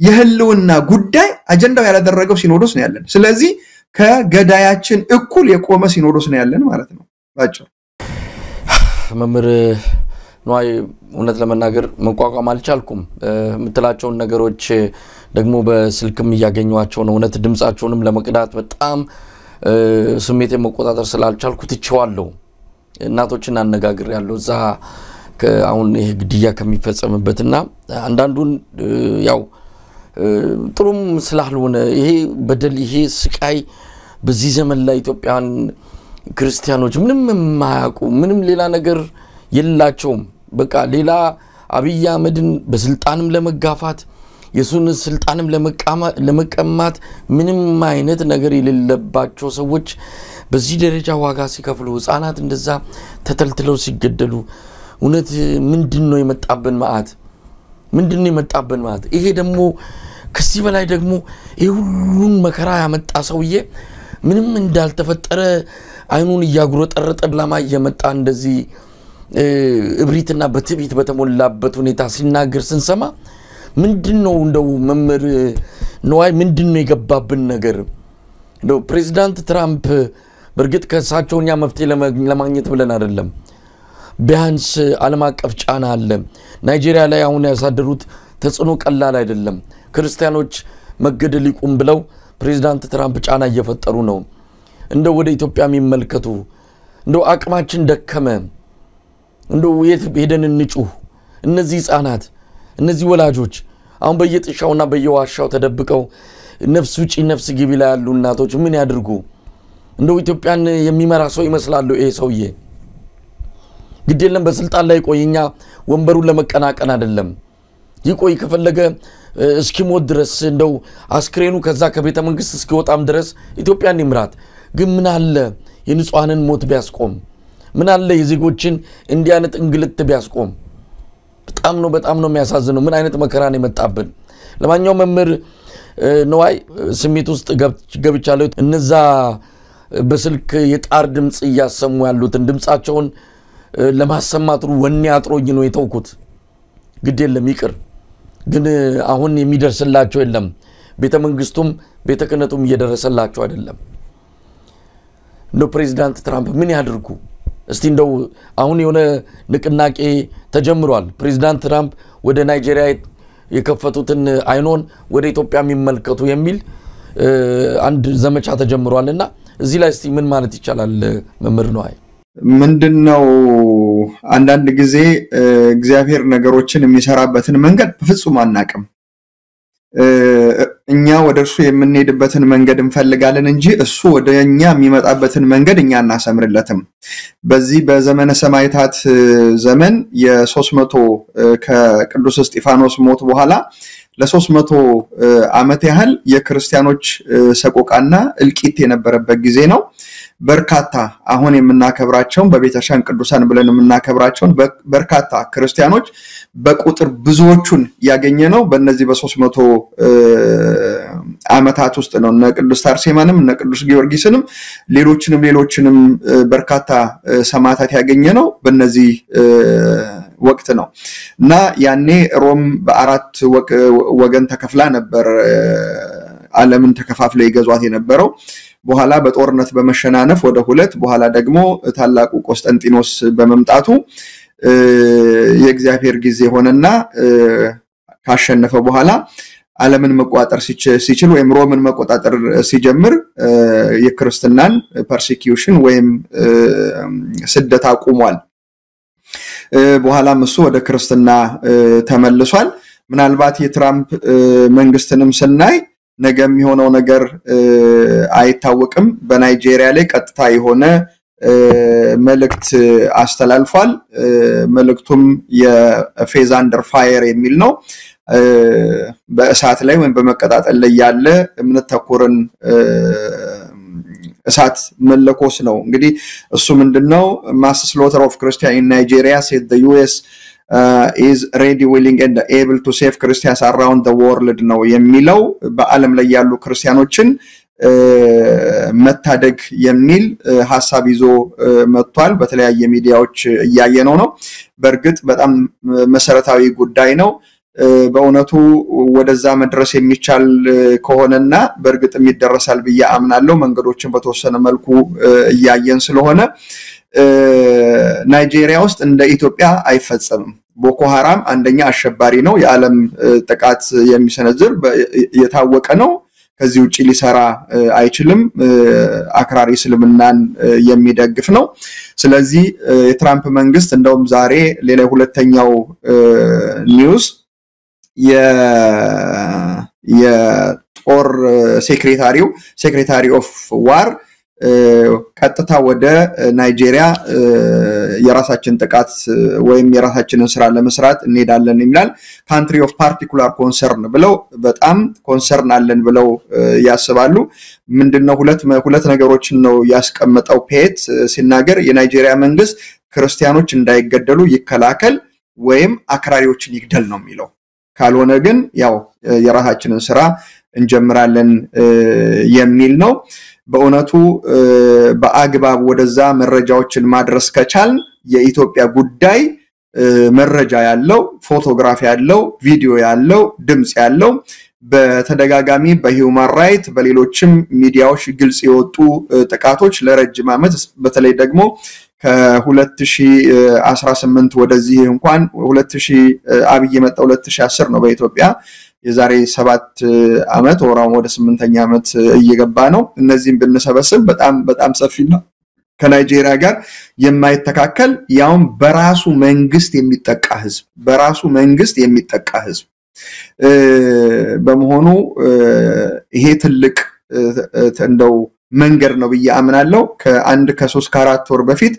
የህልውና ጉዳይ አጀንዳው ያላደረገው ሲኖዶስ ነው ያለን ስለዚህ ከገዳያችን እኩል የቆመ ሲኖዶስ ነው ያለን ማለት ነው ባጭሩ መምር ነው እውነት ለመናገር መቋቋም አልቻልኩም ምትላቸው ነገሮች ደግሞ በስልክም ያገኙዋቸው ነው እውነት ድምጻቸውንም ለመቅዳት በጣም ስሜቴ መቆጣጠር ስላልቻልኩ ትቼዋለሁ እናቶችን አነጋግር ያለው ዛ አሁን ይሄ ግድያ ከሚፈጸምበትና አንዳንዱን ያው ጥሩም ስላልሆነ ይሄ በደል ይሄ ስቃይ በዚህ ዘመን ላይ ኢትዮጵያን ክርስቲያኖች ምንም ማያውቁ ምንም ሌላ ነገር የላቸውም በቃ ሌላ አብይ አህመድን በስልጣንም ለመጋፋት የሱን ስልጣንም ለመቀማት ምንም አይነት ነገር የሌለባቸው ሰዎች በዚህ ደረጃ ዋጋ ሲከፍሉ ህፃናት እንደዛ ተተልትለው ሲገደሉ እውነት ምንድነው የመጣበን ማአት ይሄ ደግሞ ከዚህ በላይ ደግሞ ይሁሉን መከራ ያመጣ ሰውዬ ምንም እንዳልተፈጠረ አይኑን ያጉረጠረጠ ብላማ እየመጣ እንደዚህ እብሪትና በትዕቢት በተሞላበት ሁኔታ ሲናገር ስንሰማ ምንድነው እንደው መምር ነዋይ ምንድነው የገባብን ነገር እንደው ፕሬዝዳንት ትራምፕ በርግጥ ከሳቸውኛ መፍትሄ ለማግኘት ብለን አይደለም ቢያንስ ዓለም አቀፍ ጫና አለ ናይጄሪያ ላይ አሁን ያሳደሩት ተጽዕኖ ቀላል አይደለም ክርስቲያኖች መገደል ይቁም ብለው ፕሬዝዳንት ትራምፕ ጫና እየፈጠሩ ነው እንደው ወደ ኢትዮጵያ የሚመልከቱ እንደው አቅማችን ደከመ እንደው የት ሄደን እንጩህ እነዚህ ህፃናት እነዚህ ወላጆች አሁን በየጥሻውና በየዋሻው ተደብቀው ነፍስ ውጪ ነፍስ ግቢ ላይ ያሉ እናቶች ምን ያድርጉ እንደው ኢትዮጵያን የሚመራ ሰው ይመስላል ይሄ ሰውዬ ግዴለም በስልጣን ላይ ቆይኛ ወንበሩን ለመቀናቀን አይደለም ይቆይ ከፈለገ እስኪሞት ድረስ እንደው አስክሬኑ ከዛ ከቤተ መንግስት እስኪወጣም ድረስ ኢትዮጵያን ይምራት ግን ምን አለ የንጹሃንን ሞት ቢያስቆም ምን አለ የዜጎችን እንዲያነት እንግልት ቢያስቆም በጣም ነው የሚያሳዝነው ምን አይነት መከራን የመጣብን ለማንኛውም መምር ነዋይ ስሜት ውስጥ ገብቻለሁ እነዛ በስልክ የጣር ድምጽ ያሰሙ ያሉትን ድምጻቸውን ለማሰማት ወኔ አጥሮኝ ነው የተውኩት ግድ የለም ይቅር ግን አሁን የሚደርስላቸው የለም ቤተ መንግስቱም ቤተ ክህነቱም እየደረሰላቸው አይደለም ነው ፕሬዝዳንት ትራምፕ ምን ያድርጉ እስቲ እንደው አሁን የሆነ ንቅናቄ ተጀምሯል ፕሬዝዳንት ትራምፕ ወደ ናይጄሪያ የከፈቱትን አይኖን ወደ ኢትዮጵያ የሚመልከቱ የሚል አንድ ዘመቻ ተጀምሯልና እዚህ ላይ እስቲ ምን ማለት ይቻላል መምህር ነው ምንድነው አንዳንድ ጊዜ እግዚአብሔር ነገሮችን የሚሰራበትን መንገድ በፍጹም አናቅም እኛ ወደርሱ የምንሄድበትን መንገድ እንፈልጋለን እንጂ እሱ ወደኛ የሚመጣበትን መንገድ እኛ እናሰምርለትም በዚህ በዘመነ ሰማዕታት ዘመን የ300 ከቅዱስ እስጢፋኖስ ሞት በኋላ ለ300 ዓመት ያህል የክርስቲያኖች ሰቆቃና እልቂት የነበረበት ጊዜ ነው በርካታ አሁን የምናከብራቸው በቤተክርስቲያን ቅዱሳን ብለን የምናከብራቸው በርካታ ክርስቲያኖች በቁጥር ብዙዎቹን ያገኘነው በእነዚህ በ300 ዓመታት ውስጥ ነው እነ ቅዱስ አርሴማንም እነ ቅዱስ ጊዮርጊስንም ሌሎችንም በርካታ ሰማዕታት ያገኘነው በእነዚህ ወቅት ነው እና ያኔ ሮም በአራት ወገን ተከፍላ ነበር ዓለምን ተከፋፍለ ይገዟት የነበረው በኋላ በጦርነት በመሸናነፍ ወደ ሁለት በኋላ ደግሞ ታላቁ ቆስጠንጢኖስ በመምጣቱ የእግዚአብሔር ጊዜ ሆነና ካሸነፈ በኋላ ዓለምን መቆጣጠር ሲችል ወይም ሮምን መቆጣጠር ሲጀምር የክርስትናን ፐርሲኪዩሽን ወይም ስደት አቁሟል በኋላም እሱ ወደ ክርስትና ተመልሷል ምናልባት የትራምፕ መንግስትንም ስናይ ነገ የሚሆነው ነገር አይታወቅም በናይጄሪያ ላይ ቀጥታ የሆነ መልእክት አስተላልፏል መልእክቱም የፌዝ አንደር ፋየር የሚል ነው በእሳት ላይ ወይም በመቀጣጠል ላይ ያለ እምነት ተኮርን እሳት መለኮስ ነው እንግዲህ እሱ ምንድነው mass slaughter of Christians in Nigeria said the US is ready willing and able to save Christians around the world ነው የሚለው በአለም ላይ ያሉ ክርስቲያኖችን መታደግ የሚል ሐሳብ ይዞ መጥቷል በተለያየ ሚዲያዎች ያየነው ነው በርግጥ በጣም መሰረታዊ ጉዳይ ነው በእውነቱ ወደዛ መድረስ የሚቻል ከሆነና በርግጥም ይደረሳል በያ አምናለሁ መንገዶችን በተወሰነ መልኩ ያየን ስለሆነ ናይጄሪያ ውስጥ እንደ ኢትዮጵያ አይፈጸምም ቦኮ ሃራም አንደኛ አሸባሪ ነው የዓለም ጥቃት የሚሰነዝር የታወቀ ነው ከዚህ ውጪ ሊሰራ አይችልም አክራሪ እስልምናን የሚደግፍ ነው ስለዚህ የትራምፕ መንግስት እንደውም ዛሬ ሌላ ሁለተኛው ኒውስ የጦር ሴክሬታሪ ኦፍ ዋር ቀጥታ ወደ ናይጄሪያ የራሳችን ጥቃት ወይም የራሳችንን ስራ ለመስራት እንሄዳለን ይላል ካንትሪ ኦፍ ፓርቲኩላር ኮንሰርን ብለው በጣም ኮንሰርን አለን ብለው ያስባሉ ምንድነው ሁለት ነገሮችን ነው ያስቀመጠው ፔት ሲናገር የናይጄሪያ መንግስት ክርስቲያኖች እንዳይገደሉ ይከላከል ወይም አክራሪዎችን ይግደል ነው የሚለው ካልሆነ ግን ያው የራሳችንን ስራ እንጀምራለን የሚል ነው በእውነቱ በአግባብ ወደዛ መረጃዎችን ማድረስ ከቻል የኢትዮጵያ ጉዳይ መረጃ ያለው ፎቶግራፍ ያለው ቪዲዮ ያለው ድምጽ ያለው በተደጋጋሚ በሂውማን ራይት በሌሎችም ሚዲያዎች ግልጽ የወጡ ጥቃቶች ለረጅም ዓመት በተለይ ደግሞ ከ2018 ወደዚህ እንኳን 2000 አብይ የመጣው 2010 ነው በኢትዮጵያ የዛሬ 7 አመት ወራው ወደ 8ኛ አመት እየገባ ነው እነዚህን ብንሰበስብ በጣም ሰፊ ነው ከናይጄሪያ ጋር የማይተካከል ያውም በራሱ መንግስት የሚጠቃ ህዝብ በመሆኑ ይሄ ትልቅ እንደው መንገር ነው በያምናለው ከ3 ከ4 ወር በፊት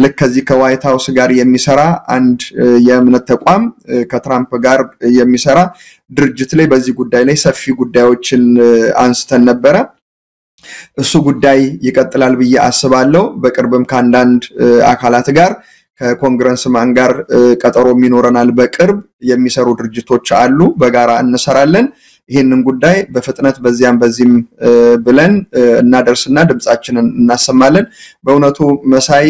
ለከዚህ ከዋይት ሃውስ ጋር የሚሰራ አንድ የእምነት ተቋም ከትራምፕ ጋር የሚሰራ ድርጅት ላይ በዚህ ጉዳይ ላይ ሰፊ ጉዳዮችን አንስተን ነበር እሱ ጉዳይ ይቀጥላል በያ አስባለሁ በቅርብም ካንዳንድ አካላት ጋር ከኮንግረስማን ጋር ቀጠሮ የሚኖረናል በቅርብ የሚሰሩ ድርጅቶች አሉ በጋራ እንሰራለን ይሄንን ጉዳይ በፍጥነት በዚህም ብለን እናደርስና ድምጻችንን እናሰማለን በእውነቱ መሳይ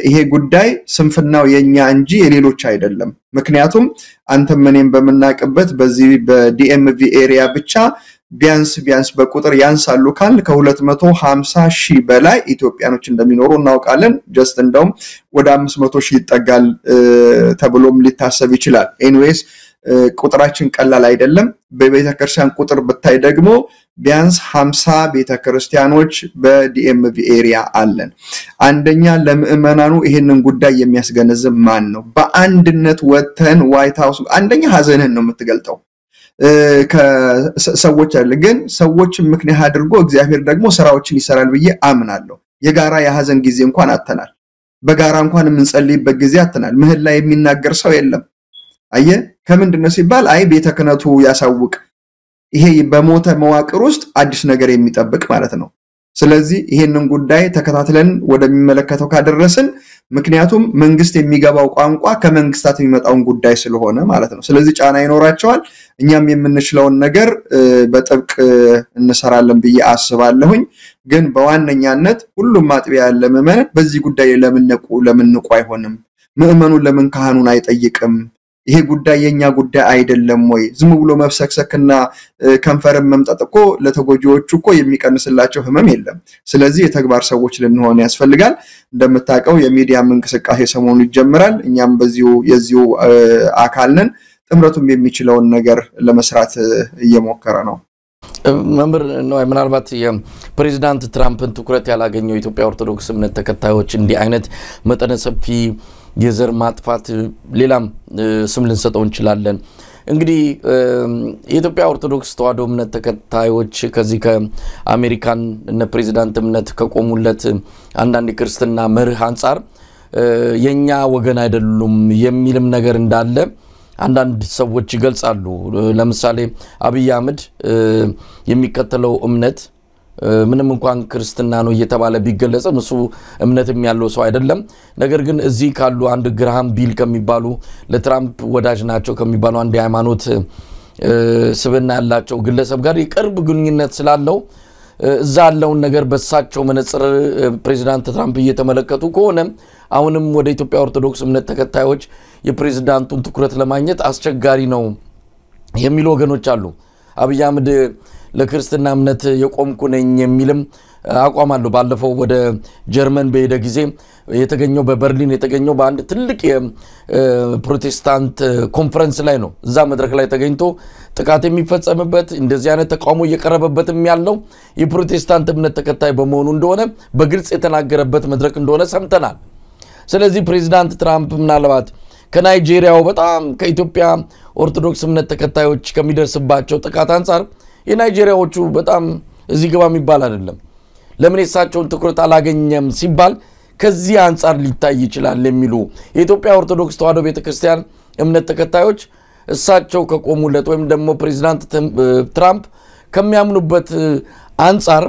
ይሄ ጉዳይ ስንፍናው የኛ እንጂ የሌሎች አይደለም ምክንያቱም አንተም እኔም በመናቀበት በዚህ በዲኤምቪ ኤሪያ ብቻ ቢያንስ በቁጥር ያንሳሉ ካል ከ250,000 በላይ ኢትዮጵያኖች እንደሚኖሩ እናውቃለን ጀስት እንደውም ወደ 500,000 ይጠጋል ተብሎም ሊታሰብ ይችላል ኤኒዌይስ ቁጥራችን ቀላል አይደለም በቤተክርስቲያን ቁጥር ብታይ ደግሞ ቢያንስ 50 ቤተክርስቲያኖች በዲኤምቪ ኤሪያ አለን አንደኛ ለምእመናኑ ይሄንን ጉዳይ የሚያስገነዝብ ማን ነው በአንድነት ወተን ዋይት ሃውስ አንደኛ ሀዘንን ነው የምትገልጠው ከሰዎች አለ ግን ሰዎች ምክንያት አድርጎ እግዚአብሔር ደግሞ ስራዎችን ይሰራል ብዬ አምናለሁ የጋራ የሀዘን ጊዜ እንኳን አተናል በጋራ እንኳን የምንጸልይበት ጊዜ አተናል ምህላ የሚናገር ሰው የለም አየ ከምንድነው ሲባል አይ ቤተክነቱ ያሳውቅ ይሄ በሞተ መዋቅር ውስጥ አዲስ ነገር የሚጠብቅ ማለት ነው ስለዚህ ይሄንን ጉዳይ ተከታትለን ወደሚመለከተው ካደረስን ምክንያቱም መንግስት የሚገባው ቋንቋ ከመንግስታት የሚመጣውን ጉዳይ ስለሆነ ማለት ነው ስለዚህ ጫና ይኖራቸዋል እኛም የምንችለውን ነገር በጥብቅ እንሰራለን ብዬ አስባለሁኝ ግን በዋነኛነት ሁሉም ማጥቢያ ያለ ምእመን በዚህ ጉዳይ ለምንቁ አይሆንም ምእመኑ ለምን ካህኑን አይጠይቅም ይሄ ጉዳይ የኛ ጉዳይ አይደለም ወይ ዝም ብሎ መፍሰክሰክና ከንፈርም መምጣት እኮ ለተጎጂዎቹ እኮ የሚቀንስላቸው ህመም የለም ስለዚህ የተግባር ሰዎች ልንሆን ያስፈልጋል እንደምታቀው የሚዲያ እንቅስቃሴ ሰሞኑ ይጀምራል እኛም የዚሁ አካል ነን ጥምረቱም የሚችለውን ነገር ለመስራት እየሞከረ ነው መምር ነው ምናልባት የፕሬዝዳንት ትራምፕን ትኩረት ያላገኘው ኢትዮጵያ ኦርቶዶክስ እምነት ተከታዮች እንዲህ አይነት መጠነ ሰፊ የዘር ማጥፋት ሌላም ስም ልንሰጠው እንችላለን እንግዲህ የኢትዮጵያ ኦርቶዶክስ ተዋሕዶ እምነት ተከታዮች ከዚህ ከአሜሪካን እነ ፕሬዝዳንት እምነት ከቆሙለት አንዳንድ ክርስትና መርህ አንፃር የኛ ወገን አይደሉም የሚልም ነገር እንዳለ አንዳንድ ሰዎች ይገልጻሉ ለምሳሌ አብይ አህመድ የሚከተለው እምነት ምንም እንኳን ክርስትና ነው እየተባለ ቢገለጽም እሱ እምነትም ያለው ሰው አይደለም ነገር ግን እዚህ ካሉ አንድ ግራሃም ቢል ከሚባሉ ለትራምፕ ወዳጅ ናቸው ከሚባሉ አንድ ሃይማኖት ስብና ያላቸው ግለሰብ ጋር የቅርብ ግንኙነት ስላለው እዛ ያለውን ነገር በሳቸው መነጽር ፕሬዝዳንት ትራምፕ እየተመለከቱ ከሆነ አሁንም ወደ ኢትዮጵያ ኦርቶዶክስ እምነት ተከታዮች የፕሬዝዳንቱን ትኩረት ለማግኘት አስቸጋሪ ነው የሚሉ ወገኖች አሉ አብይ አህመድ ለክርስትና እምነት የቆምኩ ነኝ የሚልም አቋም አለው ባለፈው ወደ ጀርመን በሄደ ጊዜ የተገኘው በበርሊን የተገኘው በአንድ ትልቅ የፕሮቴስታንት ኮንፈረንስ ላይ ነው እዛ መድረክ ላይ ተገኝቶ ጥቃት የሚፈጸምበት እንደዚህ አይነት ተቃውሞ እየቀረበበትም ያለው የፕሮቴስታንት እምነት ተከታይ በመሆኑ እንደሆነ በግልጽ የተናገረበት መድረክ እንደሆነ ሰምተናል ስለዚህ ፕሬዝዳንት ትራምፕ ምናልባት ከናይጄሪያው በጣም ከኢትዮጵያ ኦርቶዶክስ እምነት ተከታዮች ከሚደርስባቸው ጥቃት አንፃር የናይጄሪያዎቹ በጣም እዚህ ግባ የሚባል አይደለም ለምን የሳቸውን ትኩረት አላገኘም ሲባል ከዚህ አንፃር ሊታይ ይችላል የሚሉ የኢትዮጵያ ኦርቶዶክስ ተዋሕዶ ቤተክርስቲያን እምነት ተከታዮች እሳቸው ከቆሙለት ወይም ደግሞ ፕሬዝዳንት ትራምፕ ከሚያምኑበት አንፃር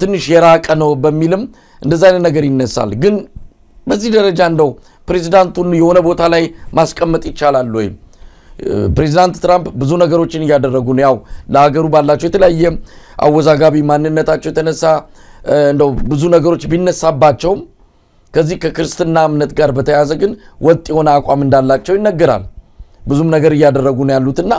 ትንሽ የራቀ ነው በሚልም እንደዛ አይነት ነገር ይነሳል ግን በዚህ ደረጃ እንደው ፕሬዝዳንቱን የሆነ ቦታ ላይ ማስቀመጥ ይቻላል ወይ ፕሬዝዳንት ትራምፕ ብዙ ነገሮችን ያደረጉ ነው ያው ለሀገሩ ባላቸው የተለያየ አወዛጋቢ ማንነታቸው የተነሳ እንደው ብዙ ነገሮች ቢነሳባቸው ከዚህ ከክርስትና እምነት ጋር በተያያዘ ግን ወጥ የሆነ አቋም እንዳላቸው ይነገራል ብዙም ነገር ያደረጉ ነው ያሉትና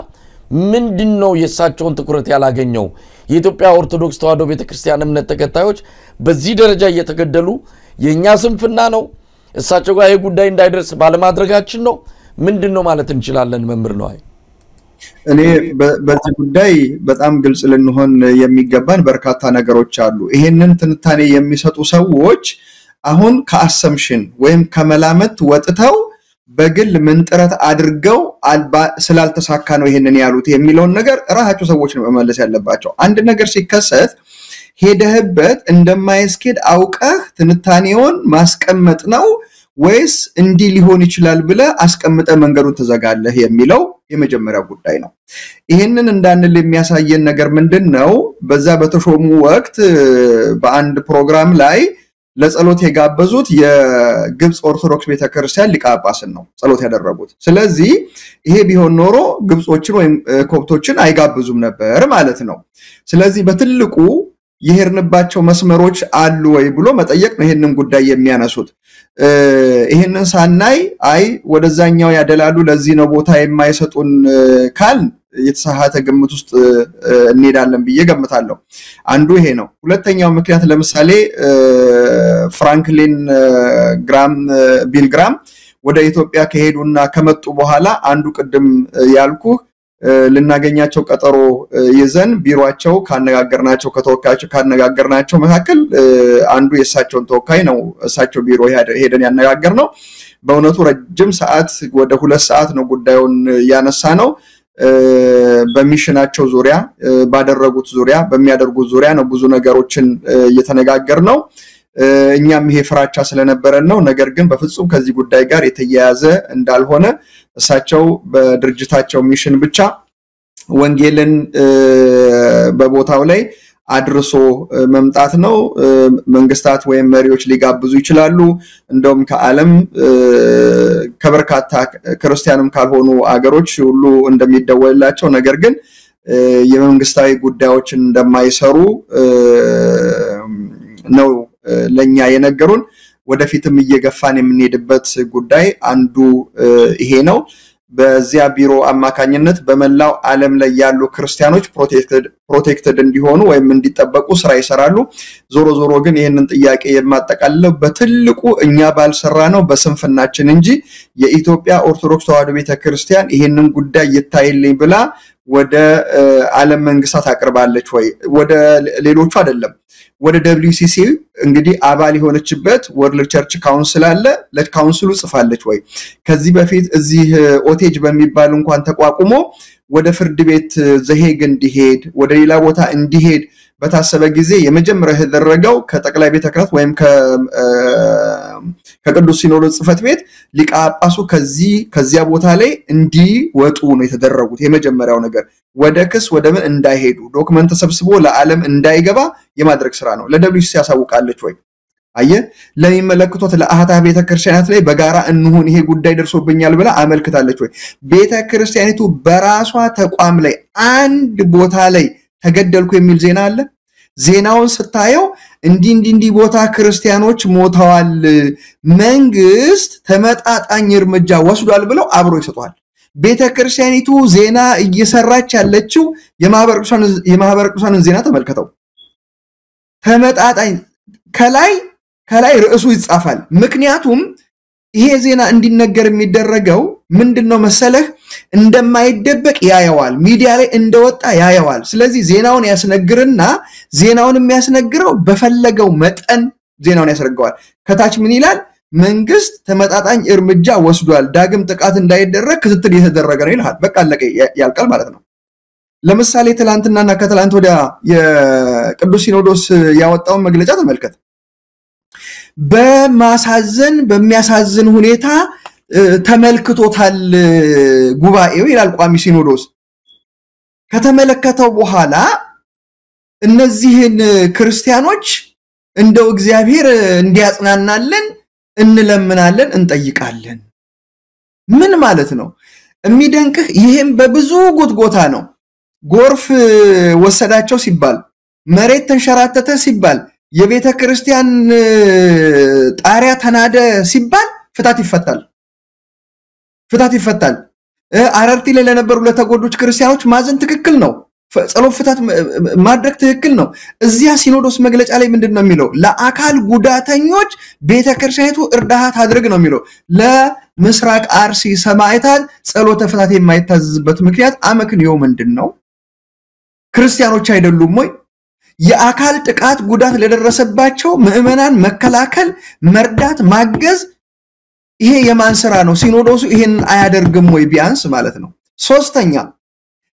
ምንድነው የሳቸውን ትኩረት ያላገኘው የኢትዮጵያ ኦርቶዶክስ ተዋሕዶ ቤተክርስቲያን እምነት ተከታዮች በዚህ ደረጃ እየተገደሉ የኛ ስንፍና ነው እሳቸው ጋር የጉዳይ እንዳይደርስ ባለማድረጋችን ነው ምንድነው ማለት እንችላለን መምር ነው እኔ በዚህ ጉዳይ በጣም ግልጽ ልንሆን የሚገባን በርካታ ነገሮች አሉ ይሄንን ትንታኔ የሚሰጡ ሰዎች አሁን ከአሰምሽን ወይም ከመላመት ወጥተው በግል ምንጥረት አድርገው ስላልተሳካ ነው ይሄንን ያሉት የሚለውን ነገር ራሳቸው ሰዎች ነው መመለስ ያለባቸው አንድ ነገር ሲከሰት ሄደህበት እንደማይስኬድ አውቀህ ትንታኔውን ማስቀመጥ ነው ወይስ እንዲ ሊሆን ይችላል ብለ አስቀምጠ መንገዱን ተዘጋለህ የሚለው የመጀመሪያው ጉዳይ ነው ይሄንን እንዳንል የሚያሳየን ነገር ምንድነው በዛ በተሾሙ ወቅት በአንድ ፕሮግራም ላይ ለጸሎት የጋበዙት የግብጽ ኦርቶዶክስ ቤተክርስቲያን ሊቀ ጳጳስን ነው ጸሎት ያደረጉት ስለዚህ ይሄ ቢሆን ኖሮ ግብጾችን ወይም ኮፕቶችን አይጋብዙም ነበር ማለት ነው ስለዚህ በትልቁ የሄርንባቸው መስመሮች አሉ ወይ ብሎ መጠየቅ ነው ይሄንን ጉዳይ የሚያነሱት ይሄንን ሳናይ አይ ወደዛኛው ያደላሉ ለዚህ ነው ቦታ የማይሰጡን ካል የተሳሃተ ግምት ውስጥ እንሄዳለን ብዬ ገምታለሁ አንዱ ይሄ ነው ሁለተኛው ምክንያት ለምሳሌ ፍራንክሊን ግራም ቢልግራም ወደ ኢትዮጵያ ከሄዱና ከመጡ በኋላ አንዱ ቅድም ያልኩ ልናገኛቸው ቀጠሮ ይዘን ቢሮአቸው ካነጋገርናቸው ከተወካዮች ካነጋገርናቸው መካከል አንዱ የሳቸውን ተወካይ ነው እሳቸው ቢሮ ሄደን ያነጋገርነው በእውነቱ ረጅም ሰዓት ወደ 2 ሰዓት ነው ጉዳዩን ያነሳ ነው በሚሽናቸው ዙሪያ ባደረጉት ዙሪያ በሚያደርጉት ዙሪያ ነው ብዙ ነገሮችን እየተነጋገርነው እኛም ይሄ ፍራቻ ስለነበረን ነው ነገር ግን በፍጹም ከዚህ ጉዳይ ጋር የተያያዘ እንዳልሆነ እሳቸው በድርጅታቸው ሚሽን ብቻ ወንጌልን በቦታው ላይ አድርሶ መምጣት ነው መንግስታት ወይም መሪዎች ሊጋብዙ ይችላሉ እንደውም ከዓለም ከበርካታ ክርስቲያንም ካልሆኑ አገሮች ሁሉ እንደሚደወልላቸው ነገር ግን የመንግስታዊ ጉዳዮችን እንደማይሰሩ ነው ለኛ የነገሩን ወደፊትም እየገፋን የምንሄድበት ጉዳይ አንዱ ይሄ ነው በዚያ ቢሮ አማካኝነት በመላው ዓለም ላይ ያሉ ክርስቲያኖች ፕሮቴክትድ እንዲሆኑ ወይም እንዲጠበቁ ስራ ይሰራሉ ዞሮ ግን ይሄንን ጥያቄ የማጠቃልለው በትልቁ እኛ ባልሰራ ነው በስንፍናችን እንጂ የኢትዮጵያ ኦርቶዶክስ ተዋሕዶ ቤተክርስቲያን ይሄንን ጉዳይ ይታይልኝ ብላ ወደ ዓለም መንግስታት አቅርባለች ወይ ወደ ሌሎቹ አይደለም ወደ WCC እንግዲህ አባል የሆነችበት ወርልድ ቸርች ካውንስል አለ ለካውንስሉ ጽፋለች ወይ ከዚህ በፊት እዚህ ኦቴጅ በሚባል እንኳን ተቋቁሞ ወደ ፍርድ ቤት ዘሄግ እንዲሄድ ወደ ሌላ ቦታ እንዲሄድ በታሰበ ጊዜ የመጀመሪያ የተደረገው ከጠቅላይ ቤተ ክህነት ወይም ከቅዱስ ሲኖዶስ ጽፈት ቤት ሊቀ ጳጳሱ ከዚያ ቦታ ላይ እንዲወጡ ነው የተደረጉት የመጀመሪያው ነገር ወደ ክስ ወደ ምን እንዳይሄዱ ዶክመንት ተሰብስቦ ለዓለም እንዳይገባ የማድረግ ስራ ነው ለWCC ያሳውቃለች ወይ አየ ለሚመለከቱት ለአህታ ቤተክርስቲያናት ላይ በጋራ እንሁን ይሄ ጉዳይ ደርሶብኛል ብላ አመልክታለች ወይ ቤተክርስቲያኒቱ በራሷ ተቋም ላይ አንድ ቦታ ላይ ተገደልኩ የሚል ዜና አለ ዜናውን ስታየው እንዲ ቦታ ክርስቲያኖች ሞተዋል መንግስት ተመጣጣኝ እርምጃ ወስዷል ብለው አብሮ ይሰጣል ቤተክርስቲያኒቱ ዜና እየሰራች ያለችው የማህበረ ቅዱሳንን ዜና ተመልከተው ተመጣጣኝ ከላይ ርዕሱ ይጻፋል ምክንያቱም ይሄ ዜና እንዲነገር የሚደረገው ምንድነው መሰለህ እንደማይደበቅ ያያዋል ሚዲያ ላይ እንደወጣ ያያዋል ስለዚህ ዜናውን ያስነግርና ዜናውን የሚያስነግረው በፈለገው መጠን ዜናውን ያስረጋዋል ከታች ምን ይላል መንግስት ተመጣጣኝ እርምጃ ወስዷል ዳግም ጥቃት እንዳይደረግ ክትትል እየተደረገ ነው ይላል በቃ አለቀ ያልቃል ማለት ነው ለምሳሌ ትላንትናና ከትላንት ወዲያ የቅዱስ ሲኖዶስ ያወጣው መግለጫ ተመልከት በሚያሳዝን ሁኔታ ተመልክቶታል ጉባኤው ይላል ቋሚ ሲኖዶስ ከተመለከተው በኋላ እነዚህን ክርስቲያኖች እንደው እግዚአብሔር እንዲያጽናናልን እንለምናለን እንጠይቃለን ምን ማለት ነው የሚደንቅህ ይሄም በብዙ ጉትጎታ ነው ጎርፍ ወሰዳቸው ሲባል መሬት ተንሸራተተ ሲባል የቤተ ክርስቲያን ጣሪያ ተናደ ሲባል ፍታት ይፈታል አረርቲ ላይ ለነበሩ ለተጎዱት ክርስቲያኖች ማዘን ትክክል ነው ጸሎት ፍታት ማድረግ ትክክል ነው እዚያ ሲኖዶስ መግለጫ ላይ ምንድነው የሚለው ለአካል ጉዳተኞች ቤተ ክርስቲያኒቱ እርዳታ ታድርግ ነው የሚለው ለምስራቅ አርሲ ሰማዕታት ጸሎት ፍታት የማይታዘዝበት ምክንያት አመክንዮ ምንድነው ክርስቲያኖች አይደሉም ወይ የአካል ጥቃት ጉዳት ለደረሰባቸው ምዕመናን መከላከል መርዳት ማገዝ ይሄ የማን ስራ ነው ሲኖዶሱ ይሄን አያደርግም ወይ ቢያንስ ማለት ነው ሶስተኛ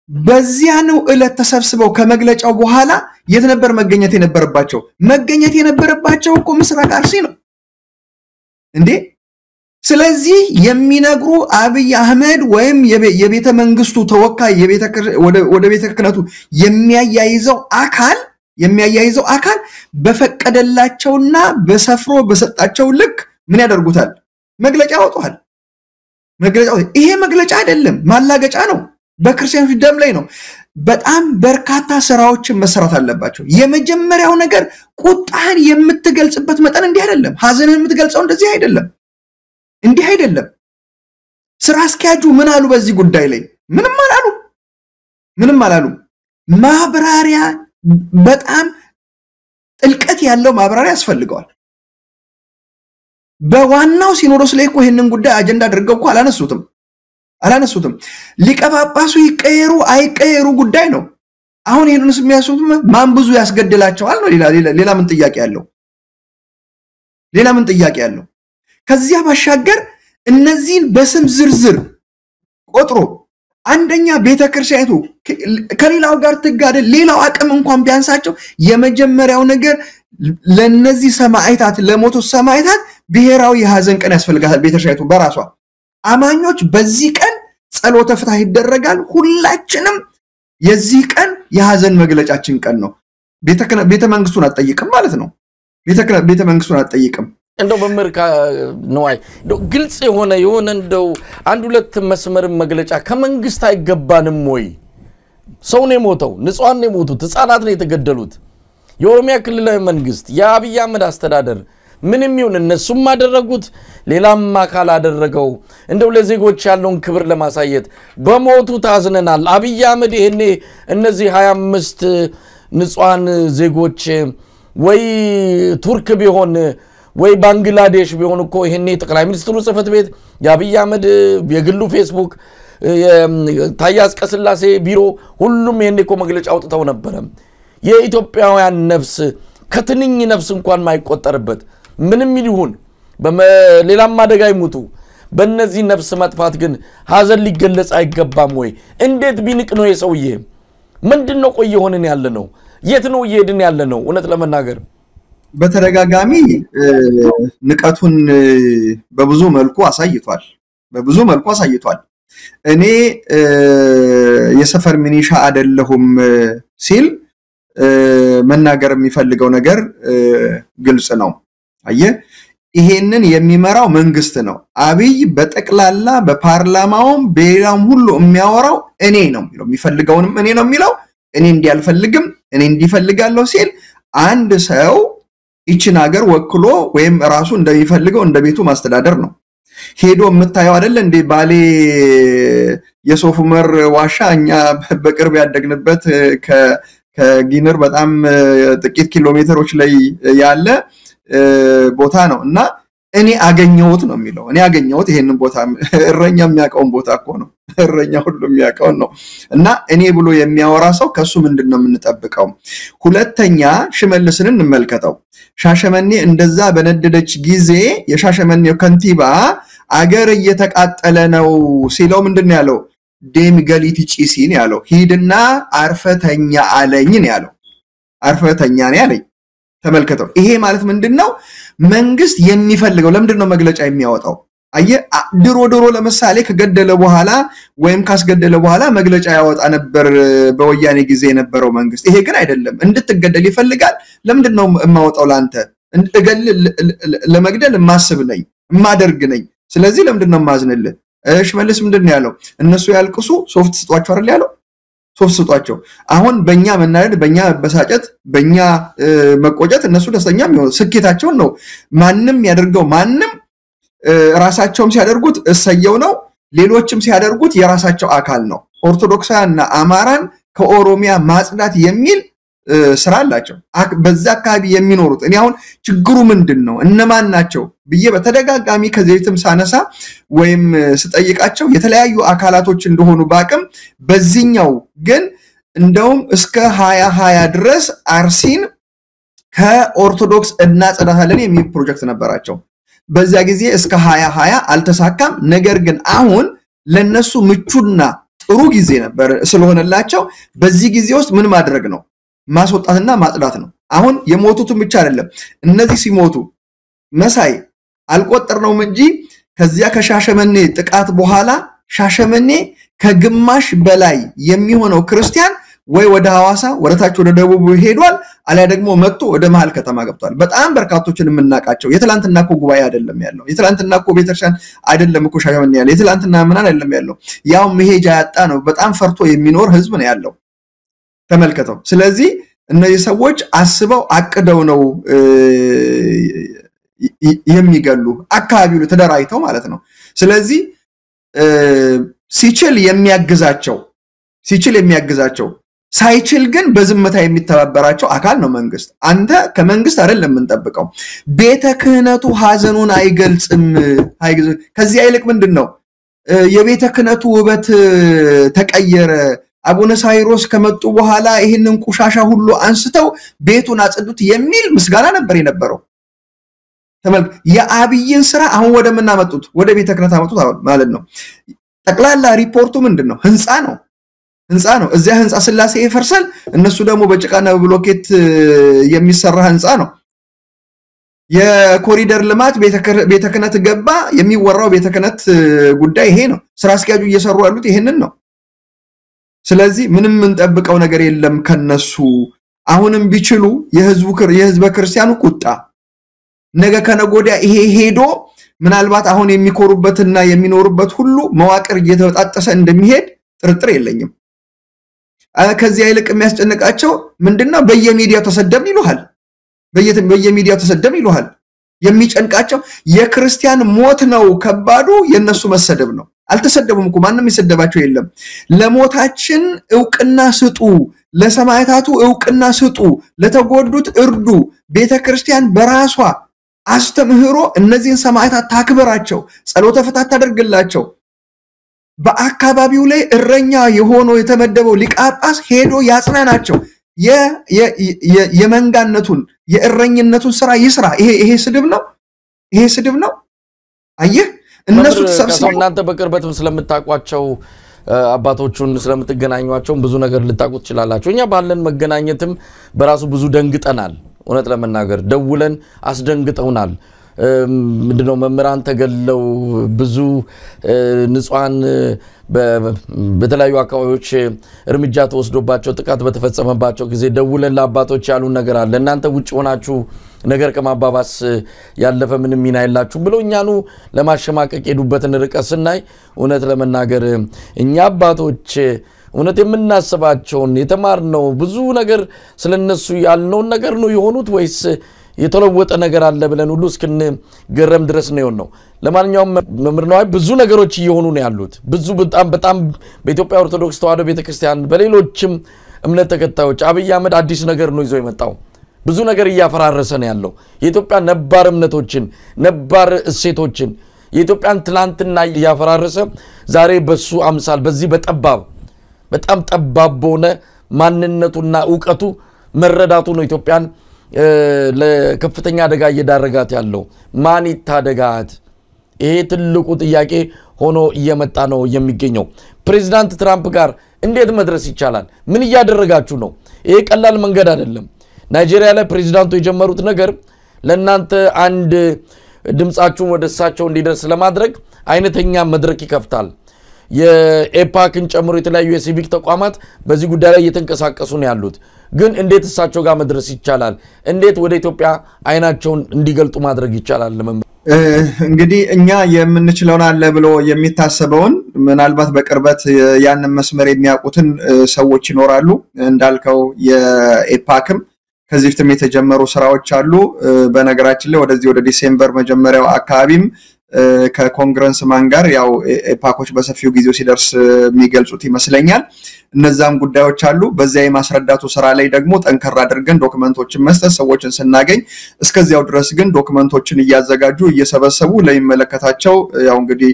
በዚያ ነው እለት ተሰብስበው ከመግለጫው በኋላ የት ነበር መገኘት የነበረባቸው እኮ ምስራቅ አርሲ ነው እንዴ ስለዚህ የሚነግሩ አብይ አህመድ ወይም የቤተ መንግስቱ ተወካይ ወደ ቤተ ክህነቱ የሚያያይዘው አካል በፈቀደላቸውና በሰፍሮ በሰጣቸው ልክ ምን ያደርጉታል መግለጫ ያወጣል ይሄ መግለጫ አይደለም ማላገጫ ነው በክርስቲያኖች ደም ላይ ነው በጣም በርካታ ስራዎችን መስራት አለባቸው የመጀመሪያው ነገር ቁጣን የምትገልጽበት መጠን እንዲህ አይደለም ሐዘንን የምትገልጸው እንደዚህ አይደለም ስራ አስኪያጁ ምን አሉ በዚህ ጉዳይ ላይ ምንም አላሉ ማብራሪያ በጣም ጥልቀት ያለው ማብራሪያ ያስፈልጋል በዋናው ሲኖዶስ ላይ እኮ ይሄንን ጉዳይ አጀንዳ አድርገው እኮ አላነሱትም ሊቀጳጳሱ ይቀየሩ አይቀየሩ ጉዳይ ነው አሁን ይሄንንስ የሚያስቡት ማን ብዙ ያስገድላቸዋል ነው ሌላ ምን ጥያቄ ያለው ከዚያ ባሻገር እነዚህን በስም ዝርዝር ቆጥሮ አንደኛ ቤተክርስቲያኑ ከሌላው ጋር ተጋደል ሌላው አቅም እንኳን ቢያንሳቸው የመጀመሪያው ነገር ለነዚህ ሰማዕታት ለሞቱ ሰማዕታት ብሔራዊ የሐዘን ቀን ያስፈልጋል ቤተክርስቲያኑ በራሷ አማኞች በዚህ ቀን ጸሎተ ፍትሐ ይደረጋል ሁላችንም የዚህ ቀን የሐዘን መግለጫችን ቀን ነው ቤተ መንግስቱን አጠይቅም ማለት ነው ቤተ መንግስቱን አጠይቅም እንደው በመርካ ነው ግልጽ የሆነ እንደው አንድ ሁለት መስመር መግለጫ ከመንግስት አይገባንም ወይ ሰው ነው የሞተው ንጹሃን ነው የሞቱት ህፃናት ነው የተገደሉት የኦሮሚያ ክልላዊ መንግስት የአብይ አህመድ አስተዳደር ምንም ይሁን እነሱም አደረጉት ሌላም አካል አደረገው እንደው ለዜጎች ያለውን ክብር ለማሳየት በሞቱ ታዝነናል አብይ አህመድ ይሄኔ እነዚህ 25 ንጹሃን ዜጎች ወይ ቱርክ ቢሆን ወይ ባንግላዴሽ ቢሆን እኮ ይሄኔ ጠቅላይ ሚኒስትሩ ጽፈት ቤት የአብይ አህመድ የግሉ ፌስቡክ ታያስ ቀስላሴ ቢሮ ሁሉም ይሄኔ እኮ መግለጫ አውጥተው ነበር የኢትዮጵያውያን ነፍስ ከትንኝ ነፍስ እንኳን ማይቆጠርበት ምንም ይሁን በሌላም አደጋ ይሙቱ በእነዚህ ነፍስ መጥፋት ግን ሐዘን ሊገለጽ አይገባም ወይ እንዴት ቢንቅ ነው የሰውዬ ምንድነው ቆይ ሆነን ያለነው የት ነው እየሄድን ያለነው እውነት ለመናገር በተረጋጋሚ ንቀቱን በብዙ መልኩ አሳይቷል እኔ የሰፈር ሚኒሻ አይደለሁም ሲል መናገር የሚፈልገው ነገር ግልጽ ነው አየ ይሄንን የሚመራው መንግስት ነው አብይ በጠቅላላ በፓርላማውም በሌላም ሁሉ የሚያወራው እኔ ነው የሚፈልገውንም እኔ ነው የሚለው እኔ እንዲያልፈልግም እኔ እንዲፈልጋለሁ ሲል አንድ ሰው ይችን ሀገር ወክሎ ወይም ራሱ እንደሚፈልገው እንደ ቤቱ ማስተዳደር ነው ሄዶ የምታየው አይደል እንዴ ባሌ የሶፍ ዑመር ዋሻ እኛ በቅርብ ያደግንበት ከጊነር በጣም ጥቂት ኪሎ ሜትሮች ላይ ያለ ቦታ ነው እና እኔ አገኘሁት ነው የሚለው እኔ አገኘሁት ይሄንን ቦታ እረኛ የሚያቀውን ቦታ እኮ ነው እረኛ ሁሉ የሚያቀው ነው እና እኔ ብሎ የሚያወራ ሰው ከሱ ምንድነው የምንጠብቀው ሁለተኛ ሽመልስን እንመልከተው ሻሸመኔ እንደዛ በነደደች ጊዜ የሻሸመኔው ከንቲባ አገር እየተቃጠለ ነው ሲለው ምንድነው ያለው ደም ገሊት ጪሲን ያለው ሂድና አርፈተኛ አለኝ ነው ያለው አርፈተኛ ነው ያለኝ ተመልከተው ይሄ ማለት ምንድነው መንግስት የሚፈልገው ለምንድነው መግለጫ የሚያወጣው አየ ድሮ ለምሳሌ ከገደለ በኋላ ወይም ካስገደለ በኋላ መግለጫ ያወጣ ነበር በወያኔ ጊዜ የነበረው መንግስት ይሄ ግን አይደለም እንድትገደል ይፈልጋል ለምንድነው የማወጣው ላንተ ለመግደል ማስብ ነኝ ማደርግ ነኝ ስለዚህ ለምንድነው ማዝነልህ ሽመልስ ምንድነው ያለው እነሱ ያልቅሱ ሶፍት ስጧቸው አይደል ያለው ሶፍት ስጧቸው አሁን በእኛ መናደድ በእኛ በሳጨት በእኛ መቆጨት እነሱ ደስተኛ የሚሆኑ ስኬታቸውን ነው ማንንም ያደርገው ማንንም ራሳቸውም ሲያደርጉት እሰየው ነው ሌሎችም ሲያደርጉት የራሳቸው አካል ነው ኦርቶዶክሳውያንና አማራን ከኦሮሚያ ማጽዳት የሚል ስራ አላቸው በዛ አካባቢ የሚኖሩት እኔ አሁን ችግሩ ምንድነው እነማን ናቸው ብዬ በተደጋጋሚ ከዘይትም ሳነሳ ወይም ስጠይቃቸው የተለያዩ አካላቶች እንደሆኑ ባቅም በዚህኛው ግን እንደውም እስከ 2020 ድረስ አርሲን ከኦርቶዶክስ እናጸዳታለን የሚል ፕሮጀክት ነበራቸው በዛ ጊዜ እስከ 2020 አልተሳካም ነገር ግን አሁን ለነሱ ምቹና ጥሩ ጊዜ ነበር ስለሆነላቸው በዚህ ጊዜ ውስጥ ምን ማድረግ ነው ማስወጣትና ማጽዳት ነው አሁን የሞቱትን ብቻ አይደለም እነዚህ ሲሞቱ መሳይ አልቆጠርነውም እንጂ ከዚያ ከሻሸመኔ ጥቃት በኋላ ሻሸመኔ ከግማሽ በላይ የሚሆነው ክርስቲያን ወይ ወደ ሐዋሳ ወደታች ወደ ደቡብ ሄዷል አልያ ደግሞ መጥቶ ወደ መሃል ከተማ ገብቷል በጣም በርካቶችን የምናቃቸው የትላንትና እኮ ጉባኤ አይደለም ያለው የትላንትና እኮ ቤተክርስቲያን አይደለም እኮ ሻሸመኔ ያለው የትላንትና ምን አይደለም ያለው ያው መሄጃ ያጣ ነው በጣም ፈርቶ የሚኖር ህዝብ ነው ያለው ተመልከተው ስለዚህ እነዚህ ሰዎች አስበው አቅደው ነው የሚገሉ አካባቢው ተደራይተው ማለት ነው ስለዚህ ሲችል የሚያግዛቸው ሳይችል ግን በዝምታ የሚተባበራቸው አካል ነው መንግስት አንተ ከመንግስት አይደለም እንጠብቀው ቤተ ክህነቱ ሐዘኑን አይገልጽም ከዚህ አይልቅ ምንድነው የቤተ ክህነቱ ውበት ተቀየረ አቡነ ሳይሮስ ከመጡ በኋላ ይሄንን ቁሻሻ ሁሉ አንስተው ቤቱን አጽዱት የሚል ምስጋና ነበር የነበረው ተመልክ የአብይን ስራ አሁን ወደ ምናመጡት ወደ ቤተ ክህነት አመጡት ማለት ነው ጠቅላላ ሪፖርቱ ምንድነው ህንጻ ነው እዚያ ህንጻ ስላሴ ይፈርሳል እነሱ ደግሞ በጭቃና በብሎኬት የሚሰራ ህንጻ ነው የኮሪደር ልማት ቤተ ክህነት ገባ የሚወራው ቤተ ክህነት ጉዳይ ይሄ ነው ስራ አስኪያጁ እየሰሩ ያሉት ይሄንን ነው ስለዚህ ምንም እንጠብቀው ነገር የለም ከነሱ አሁንም ቢችሉ የህዝበ ክርስቲያኑ ቁጣ ነገ ከነጎዲያ ይሄ ሄዶ ምናልባት አሁን የሚኮሩበትና የሚኖሩበት ሁሉ መዋቅር እየተወጣጠሰ እንደሚሄድ ጥርጥር የለኝም ከዚህ አይልቅ የሚያስጨንቃቸው ምንድነው በየሚዲያው ተሰደብን ይሉሃል በየሚዲያው ተሰደብን ይሉሃል የሚጨንቃቸው የክርስቲያን ሞት ነው ከባዱ የነሱ መሰደብ ነው አልተሰደቡም እኮ ማንንም ይሰደባቸው የለም ለሞታችን ዕውቅና ስጡ ለሰማዕታቱ ዕውቅና ስጡ ለተጎዱት እርዱ ቤተክርስቲያን በራሷ አስተምህሮ እነዚህን ሰማዕታት ታክብራቸው ጸሎተ ፍትሐት ታደርግላቸው በአካባቢው ላይ እረኛ የሆነው የተመደበው ሊቃጳስ ሄዶ ያጽናናቸው የመንጋነቱን የእረኝነቱን ስራ ይስራ ይሄ ስድብ ነው አየህ እነሱ ተሰብስበው እናንተ በቅርበትም ስለምታቋቸው አባቶቹን ስለምትገናኙአቸው ብዙ ነገር ልታቁት ይችላልላችሁ እኛ ባለን መገናኘትም በራሱ ብዙ ደንግጠናል እውነት ለመናገር ደውለን አስደንግጠውናል ምንድነው መምራን ተገለው ብዙ ንጹሃን በተለያዩ አካባቢዎች እርምጃ ተወስዶባቸው ጥቃት በተፈጸመባቸው ጊዜ ደውለን ለአባቶች ያሉ ነገር አለ እናንተ ውጭ ሆናችሁ ነገር ከማባባስ ያለፈ ምንም ሚና የላችሁ ብለው እኛኑ ለማሸማቀቅ ሄዱበትን ርቀት ስናይ እውነት ለመናገር እኛ አባቶች እውነት የምናስባቸውን የተማርነው ብዙ ነገር ስለነሱ ያልነው ነገር ነው የሆኑት ወይስ የተለወጠ ነገር አለ ብለን ሁሉ እስከነ ገረም ድረስ ነው የሆነው ለማንኛውም መምርናው ብዙ ነገሮች እየሆኑ ነው ያሉት ብዙ በጣም በኢትዮጵያ ኦርቶዶክስ ተዋሕዶ ቤተክርስቲያን በሌሎችም እምነት ተከታዮች አብይ አህመድ አዲስ ነገር ነው ይዞ የመጣው ብዙ ነገር ያፈራረሰ ነው ያለው የኢትዮጵያ ነባር እምነቶችን ነባር እሴቶችን የኢትዮጵያን ትላንትና ያፈራረሰ ዛሬ በሱ አምሳል በዚህ በጣም ጠባብ ሆነ ማንነቱና ዕውቀቱ መረዳቱ ነው ኢትዮጵያን ለከፍተኛ አደጋ እየዳረጋት ያለው ማን ይታደጋት ይሄ ትልቁ ጥያቄ ሆኖ እየመጣ ነው የሚገኘው ፕሬዝዳንት ትራምፕ ጋር እንዴት መድረስ ይቻላል ምን ያደረጋችሁ ነው ይሄ ቀላል መንገድ አይደለም ናይጄሪያ ላይ ፕሬዝዳንቱ የጀመሩት ነገር ለእናንተ አንድ ድምጻችሁን ወደሳቸው እንዲደርስ ለማድረግ አይነተኛ መድረክ ይከፍታል የኤፓክን ጨምሮ የተለያዩ የሲቪክ ተቋማት በዚህ ጉዳይ ላይ እየተንቀሳቀሱ ነው ያሉት ግን እንዴት እሳቸው ጋር መድረስ ይቻላል እንዴት ወደ ኢትዮጵያ አይናቸውን እንዲገልጡ ማድረግ ይቻላል እንግዲህ እኛ የምንችለውን አለ ብሎ የሚታሰበውን ምናልባት በቅርበት ያንን መስመር የሚያውቁትን ሰዎች ይኖራሉ እንዳልከው የኤፓክም ከዚህ ፍትም የተጀመሩ ስራዎች አሉ በነገራችን ላይ ወደዚህ ወደ ዲሴምበር መጀመሪያው አካባቢም ከኮንግረስ ማን ጋር ያው ኤፓኮች በሰፊው ጊዜው ሲደርስ የሚገልጹት ይመስለኛል እነዛም ጉዳዮች አሉ በዚያ የማስረዳቱ ስራ ላይ ደግሞ ጠንከራ አድርገን ዶክመንቶችን መስጠት ሰዎችን ስናገኝ እስከዚያው ድረስ ግን ዶክመንቶችን እያዘጋጁ እየሰበሰቡ ለሚመለከታቸው ያው እንግዲህ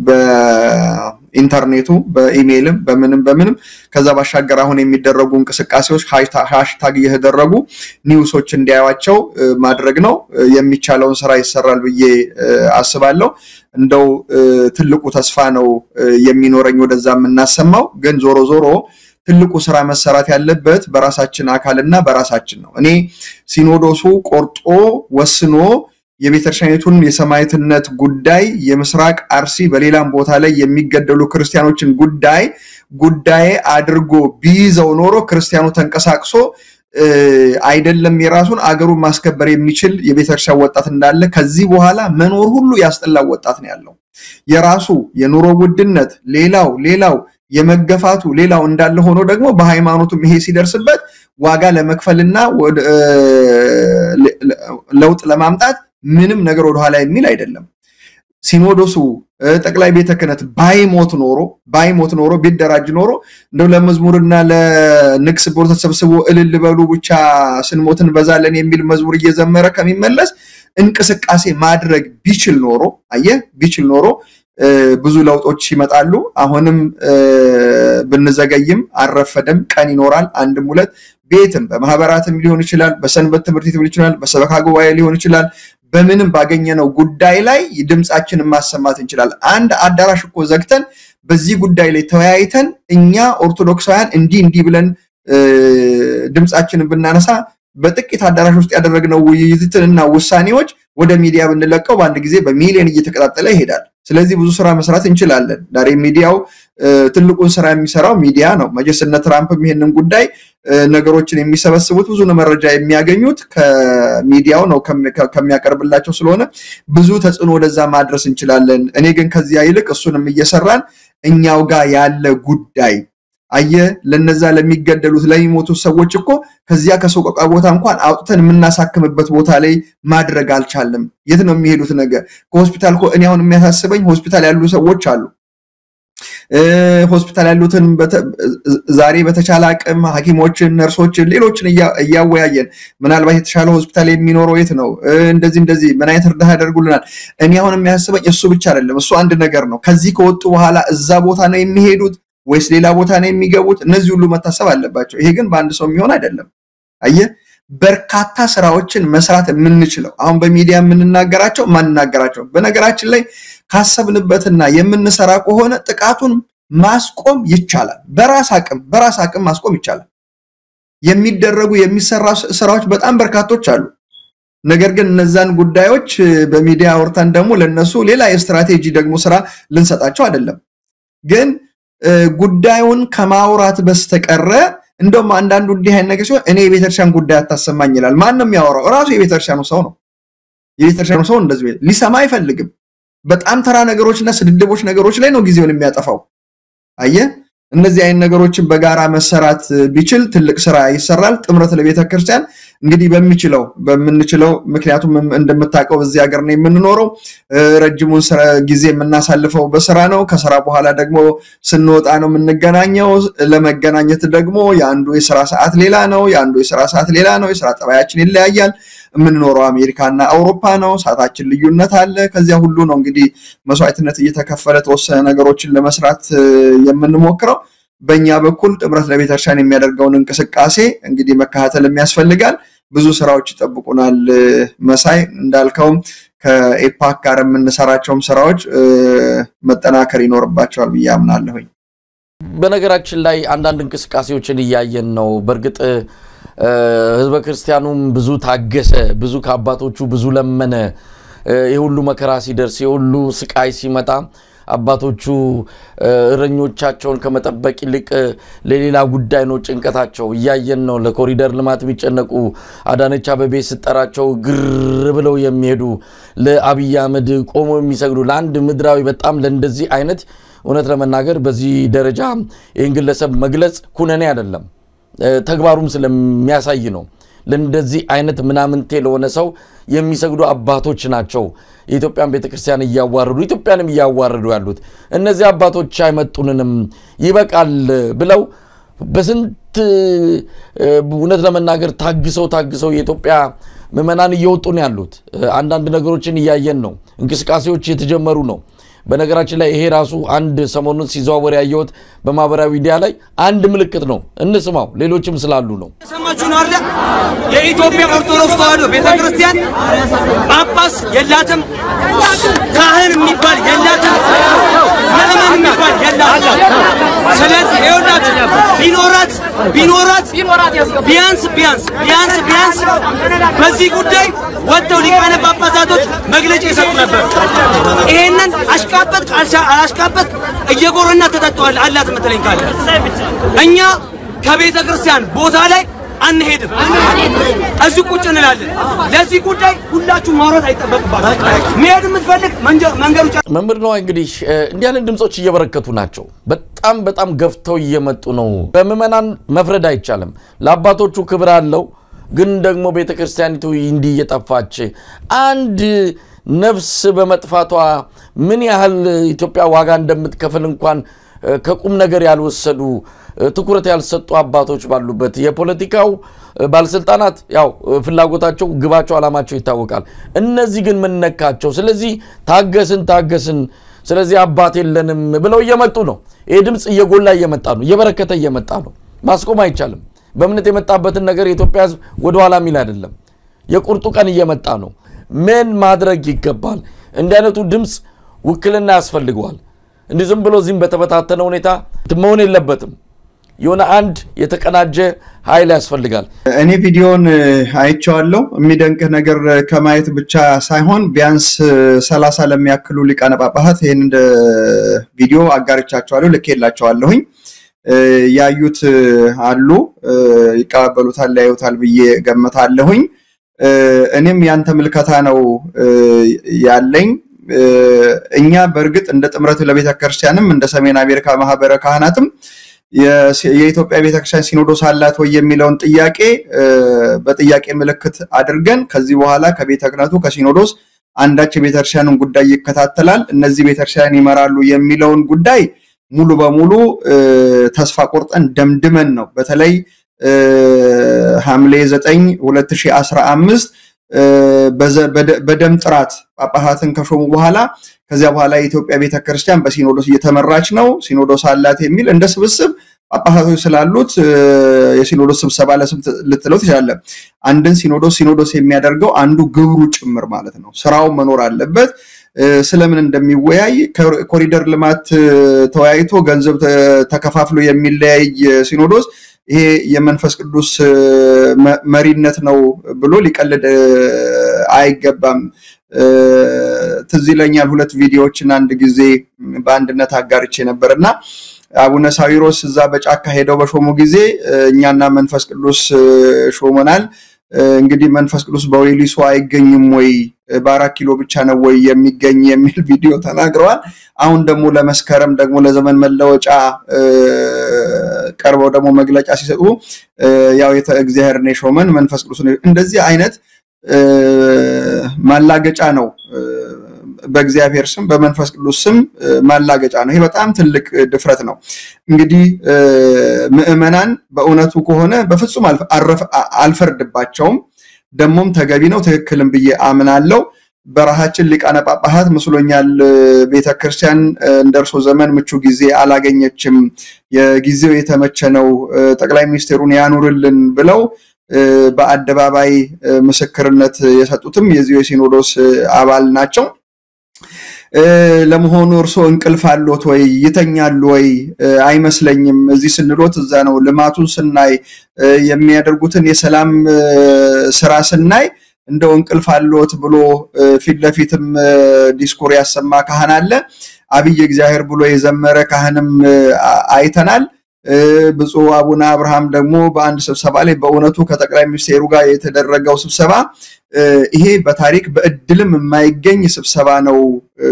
በኢንተርኔቱ በኢሜይልም በምንም ከዛ ባሻገር አሁን የሚደረጉ እንቅስቃሴዎች ሃሽታግ እየተደረጉ ኒውሶች እንዲያዩዋቸው ማድረግ ነው የሚቻለውን ስራ ይሰራል ብዬ አስባለሁ እንደው ትልቁ ተስፋ ነው የሚኖረኝ ወደዛም እናሰማው ግን ዞሮ ትልቁ ስራ መሰራት ያለበት በራሳችን አካልና በራሳችን ነው እኔ ሲኖዶሱ ቆርጦ ወስኖ የቤተክርስቲያኒቱን የሰማዕትነት ጉዳይ የምስራቅ አርሲ በሌላም ቦታ ላይ የሚገደሉ ክርስቲያኖችን ጉዳይ አድርጎ ቢይዘው ኖሮ ክርስቲያኑ ተንቀሳቅሶ አይደለም የራሱን አገሩን ማስከበር የሚችል የቤተክርስቲያን ወጣት እንዳለ ከዚህ በኋላ መኖር ሁሉ ያስጠላው ወጣት ነው ያለው የራሱ የኑሮ ውድነት ሌላው የመገፋቱ ሌላው እንዳለ ሆኖ ደግሞ በሃይማኖቱም ይሄ ሲደርስበት ዋጋ ለመክፈልና ለውጥ ለማምጣት ምንም ነገር ወደ ኋላ የሚል አይደለም ሲኖዶሱ ጠቅላይ ቤተ ክህነት ባይሞት ኖሮ ቢደራጅ ኖሮ እንደው ለመዝሙርና ለንክስ ቦር ተሰብስቦ እልል በሉ ብቻ ስንሞትን በዛለን የሚል መዝሙር እየዘመረ ከሚመለስ እንቅስቃሴ ማድረግ ቢችል ኖሮ ብዙ ለውጦች ይመጣሉ አሁንም ብንዘገይም አረፈደም ቀን ይኖራል አንድም ሁለት ቤትም በማህበራትም ሊሆን ይችላል በሰንበት ትምህርት ቤት ሊሆን ይችላል በሰበካ ጉባኤ ሊሆን ይችላል በምንም ባገኘነው ጉዳይ ላይ ድምጻችንን ማሰማት እንችላለን አንድ አዳራሽ እኮ ዘግተን በዚህ ጉዳይ ላይ ተወያይተን እኛ ኦርቶዶክሳውያን እንዲ ብለን ድምጻችንን ብናነሳ በጥቂት አዳራሽ ውስጥ ያደረግነው ውይይትና ውሳኔዎች ወደ ሚዲያ ብንለቀው በአንድ ጊዜ በሚሊዮን እየተከታተለ ይሄዳል ስለዚህ ብዙ ስራ መስራት እንችላለን ዳሬ ሚዲያው ትልቁን ስራ የሚሰራው ሚዲያ ነው መጀስነ ትራምፕም ይሄንን ጉዳይ ነገሮችን የሚሰበስቡት ብዙ መረጃ የሚያገኙት ከሚዲያው ነው ከሚያቀርብላቸው ስለሆነ ብዙ ተጽዕኖ ወደዛ ማድረስ እንችላለን እኔ ግን ከዚያ ይልቅ እሱንም እየሰራን እኛው ጋር ያለ ጉዳይ ለነዛ ለሚገደሉት ለሚሞቱ ሰዎች እኮ ከዚያ ከሶቆቃ ቦታ እንኳን አውጥተን የምናሳክምበት ቦታ ላይ ማድረግ አልቻለም የት ነው የሚሄዱት ነገር ከሆስፒታል እኔ አሁን የሚያሳስበኝ ሆስፒታል ያሉ ሰዎች አሉ ሆስፒታል ያሉትን ዛሬ በተቻለ አቅም ሐኪሞችን ነርሶችን ሌሎችን ያወያየን ምናልባት የተሻለ ሆስፒታል የሚኖረው የት ነው እንደዚህ ምን አይነት እርዳታ ያደርጉልናል እኔ አሁን የሚያሳስበኝ እሱ ብቻ አይደለም እሱ አንድ ነገር ነው ከዚህ ከወጡ በኋላ እዛ ቦታ ነው የሚሄዱት ወይስ ሌላ ቦታ ነው የሚገቡት እነዚህ ሁሉ መታሰብ አለባቸው ይሄ ግን በአንድ ሰው የሚሆን አይደለም በርካታ ስራዎችን መስራት የምንችለው አሁን በሚዲያ የምንናገራቸው ማንናገራቸው በነገራችን ላይ ካሰብንበትና የምንሰራ ከሆነ ጥቃቱን ማስቆም ይቻላል በራስ አቅም ማስቆም ይቻላል የሚደረጉ የሚሰራ ስራዎች በጣም በርካቶች አሉ ነገር ግን እነዛን ጉዳዮች በሚዲያ አውርተን ደግሞ ለነሱ ሌላ የስትራቴጂ ደግሞ ስራ ልንሰጣቸው አይደለም ግን ጉዳዩን ከማውራት በስተቀረ እንደውም አንዳንዱ እንዲህ አይነት ነገር ሲሆን እኔ የቤተክርስቲያን ጉዳይ አታሰማኝ ይላል ማንንም ያወራው ራሱ የቤተክርስቲያኑ ሰው ነው የቤተክርስቲያኑ ሰው እንደዚህ ሊሰማ አይፈልግም በጣም ተራ ነገሮችና ስድድቦች ነገሮች ላይ ነው ጊዜውን የሚያጠፋው እነዚህ አይነት ነገሮችን በጋራ መሰራት ቢችል ትልቅ ስራ ይሰራል ጥምረት ለቤተክርስቲያን እንግዲህ በምንችለው ምክንያቱም እንደምታውቀው በዚህ ሀገር ነው የምንኖረው ረጅሙን ጊዜ የምናሳልፈው በስራ ነው ከስራ በኋላ ደግሞ ስንወጣ ነው የምንገናኘው ለመገናኘት ደግሞ ያንዱ የሥራ ሰዓት ሌላ ነው የሥራ ጠባያችን ይለያያል የምንኖረው አሜሪካና አውሮፓ ነው ሰዓታችን ልዩነት አለ ከዚያ ሁሉ ነው እንግዲህ መስዋዕትነት እየተከፈለ ተወሰነ ነገሮችን ለመስራት የምንሞክረው በእኛ በኩል ጥምረት ለቤተክርስቲያን የሚያደርገውን እንቅስቃሴ እንግዲህ መከታተል የሚያስፈልጋል ብዙ ስራዎች ይጠብቁናል መሳይ እንዳልከው ከኤፓክ ጋር የምንሰራቸውም ስራዎች መጠናከር ይኖርባቸዋል ብያምናለሁኝ በነገራችን ላይ አንዳንድ እንቅስቃሴዎችን እያየን ነው በርግጥ ህዝበ ክርስቲያኑም ብዙ ታገሰ ብዙ ከአባቶቹ ብዙ ለመነ የሁሉ መከራ ሲደርስ የሁሉ ስቃይ ሲመጣ አባቶቹ እረኞቻቸውን ከመጠበቅ ይልቅ ለሌላ ጉዳይ ነው ጭንቀታቸው እያየን ነው ለኮሪደር ልማት ቢጨነቁ አዳነች አበቤ ስጠራቸው ግር ብለው የሚሄዱ ለአብይ አህመድ ቆሞ የሚሰግዱ ለአንድ ምድራዊ በጣም ለእንደዚህ አይነት እውነት ለመናገር በዚህ ደረጃ የእንግለሰብ መግለጽ ኩነኔ አይደለም ተግባሩም ስለሚያሳይ ነው ለእንደዚህ አይነት ምናምንቴ ለሆነ ሰው የሚሰግዱ አባቶች ናቸው የኢትዮጵያን ቤተክርስቲያን ያዋረዱ ያሉት እነዚህ አባቶች አይመጡንንም ይበቃል ብለው በስንት እውነት ለመናገር ታግሰው የኢትዮጵያ ምዕመናን እየወጡ ነው ያሉት አንዳንድ ነገሮችን እያየን ነው እንቅስቃሴዎች የተጀመሩ ነው በነገራችን ላይ ይሄ ራሱ አንድ ሰሞኑን ሲዘዋወር ያየሁት በማህበራዊ ሚዲያ ላይ አንድ ምልክት ነው እንስማው ሌሎችም ስላሉ ነው ሰማችሁ ነው አይደል የኢትዮጵያ ኦርቶዶክስ ተዋሕዶ ቤተክርስቲያን ጳጳስ የላትም ካህን የሚባል የላትም ምዕመን የሚባል የላትም ስለዚህ ይኸውላችሁ ቢኖራት ቢያንስ በዚህ ጉዳይ ወጥተው ሊቃነ ጳጳሳቶች መግለጫ ይሰጡ ነበር። ይሄንን አሽቃበጥ እየጎረና ተጠጣዋል አላት መተለኝ ካለ እኛ ከቤተ ክርስቲያን ቦታ ላይ አንሄድም እዚህ ቁጭ እንላለን። ለዚህ ጉዳይ ሁላችሁ ማውራት አይጠበቅባችሁ። መሄድ የምትፈልግ መንገዱ መምህር ነው እንግዲህ እንዲህ አይነት ድምጾች እየበረከቱ ናቸው። በጣም ገፍተው እየመጡ ነው። በመመናን መፍረድ አይቻልም። ለአባቶቹ ክብር አለው። ግን ደግሞ ቤተክርስቲያኒቱ እንዲህ እየጠፋች አንድ ነፍስ በመጥፋቷ ምን ያህል ኢትዮጵያ ዋጋ እንደምትከፍል እንኳን ከቁም ነገር ያልወሰዱ ትኩረት ያልሰጡ አባቶች ባሉበት የፖለቲካው ባለስልጣናት ያው ፍላጎታቸው ግባቸው አላማቸው ይታወቃል። እነዚህ ግን ምን ነካቸው? ስለዚህ ታገስን ስለዚህ አባት የለንም ብለው እየመጡ ነው። ይሄ ድምጽ እየጎላ እየመጣ ነው፣ እየበረከተ እየመጣ ነው። ማስቆም አይቻልም። በእምነት የመጣበትን ነገር የኢትዮጵያ ሕዝብ ወደ ኋላ ሚል አይደለም። የቁርጡ ቀን እየመጣ ነው። ምን ማድረግ ይገባል? እንዲህ አይነቱ ድምጽ ውክልና ያስፈልገዋል። እንዲህ ዝም ብሎ ዝም በተበታተነ ሁኔታ መሆን የለበትም። የሆነ አንድ የተቀናጀ ኃይል ያስፈልጋል። እኔ ቪዲዮን አይቼዋለሁ። የሚደንቅ ነገር ከማየት ብቻ ሳይሆን ቢያንስ 30 ለሚያክሉ ሊቃነ ጳጳሳት ይሄን ቪዲዮ አጋርቻቸዋለሁ፣ ልኬላቸዋለሁኝ። ያዩት አሉ፣ ይቀበሉታል፣ ያዩታል ብዬ ገምታለሁኝ። እኔም ያንተ ምልከታ ነው ያለኝ። እኛ በርግጥ እንደ ጥምረት ለቤተ ክርስቲያንም እንደ ሰሜን አሜሪካ ማህበረ ካህናትም የኢትዮጵያ ቤተክርስቲያን ሲኖዶስ አላት ወይ የሚለውን ጥያቄ በጥያቄ ምልክት አድርገን ከዚህ በኋላ ከቤተ ክህነቱ ከሲኖዶስ አንዳች የቤተክርስቲያንን ጉዳይ ይከታተላል፣ እነዚህ ቤተክርስቲያን ይመራሉ የሚለውን ጉዳይ ሙሉ በሙሉ ተስፋ ቆርጠን ደምድመን ነው በተለይ ሐምሌ 9 2015 በደም ጥራት ጳጳሳትን ከሾሙ በኋላ ከዚያ በኋላ የኢትዮጵያ ቤተክርስቲያን በሲኖዶስ እየተመራች ነው። ሲኖዶስ አላት የሚል እንደ ስብስብ ጳጳሳቶች ስላሉት የሲኖዶስ ስብሰባ ልትለው ትችላለህ። አንድን ሲኖዶስ የሚያደርገው አንዱ ግብሩ ጭምር ማለት ነው። ስራው መኖር አለበት። ስለምን እንደሚወያይ ኮሪደር ልማት ተወያይቶ ገንዘብ ተከፋፍሎ የሚለያይ ሲኖዶስ ይሄ የመንፈስ ቅዱስ መሪነት ነው ብሎ ሊቀልድ አይገባም። ትዝ ይለኛል ሁለት ቪዲዮዎችን አንድ ጊዜ በአንድነት አጋርቼ ነበርና አቡነ ሳዊሮስ እዛ በጫካ ሄደው በሾሙ ጊዜ እኛና መንፈስ ቅዱስ ሾመናል። እንግዲህ መንፈስ ቅዱስ በወሊሶ አይገኝም ወይ በ4 ኪሎ ብቻ ነው ወይ የሚገኝ የሚል ቪዲዮ ተናግረዋል። አሁን ደግሞ ለመስከረም ደግሞ ለዘመን መለወጫ ቀርበው ደግሞ መግለጫ ሲሰጡ ያው እግዚአብሔር ነው ሾመን መንፈስ ቅዱስ ነው። እንደዚህ አይነት ማላገጫ ነው በእግዚአብሔር ስም በመንፈስ ቅዱስ ስም ማላገጫ ነው። ይሄ በጣም ትልቅ ድፍረት ነው። እንግዲህ ምእመናን በእውነቱ ከሆነ በፍጹም አልፈርድባቸውም። ደሞም ተገቢ ነው ትክክልም ብዬ አምናለሁ። በራሃችን ሊቃነ ጳጳሳት መስሎኛል ቤተክርስቲያን እንደርሶ ዘመን ምቹ ጊዜ አላገኘችም፣ የጊዜው የተመቸ ነው፣ ጠቅላይ ሚኒስትሩን ያኑርልን ብለው በአደባባይ ምስክርነት የሰጡትም የዚህ ሲኖዶስ አባል ናቸው። ለመሆኑ እርሶ እንቅልፍ አሎት ወይ ይተኛሉ ወይ? አይመስለኝም። እዚህ ስንሎት እዛ ነው። ልማቱን ስናይ የሚያደርጉትን የሰላም ስራ ስናይ እንደው እንቅልፍ አሎት ብሎ ፊት ለፊትም ዲስኮር ያሰማ ካህን አለ። አብይ እግዚአብሔር ብሎ የዘመረ ካህንም አይተናል። ብፁዕ አቡነ አብርሃም ደግሞ በአንድ ስብሰባ ላይ በእውነቱ ከጠቅላይ ሚኒስትሩ ጋር የተደረገው ስብሰባ ይሄ በታሪክ በእድልም የማይገኝ ስብሰባ ነው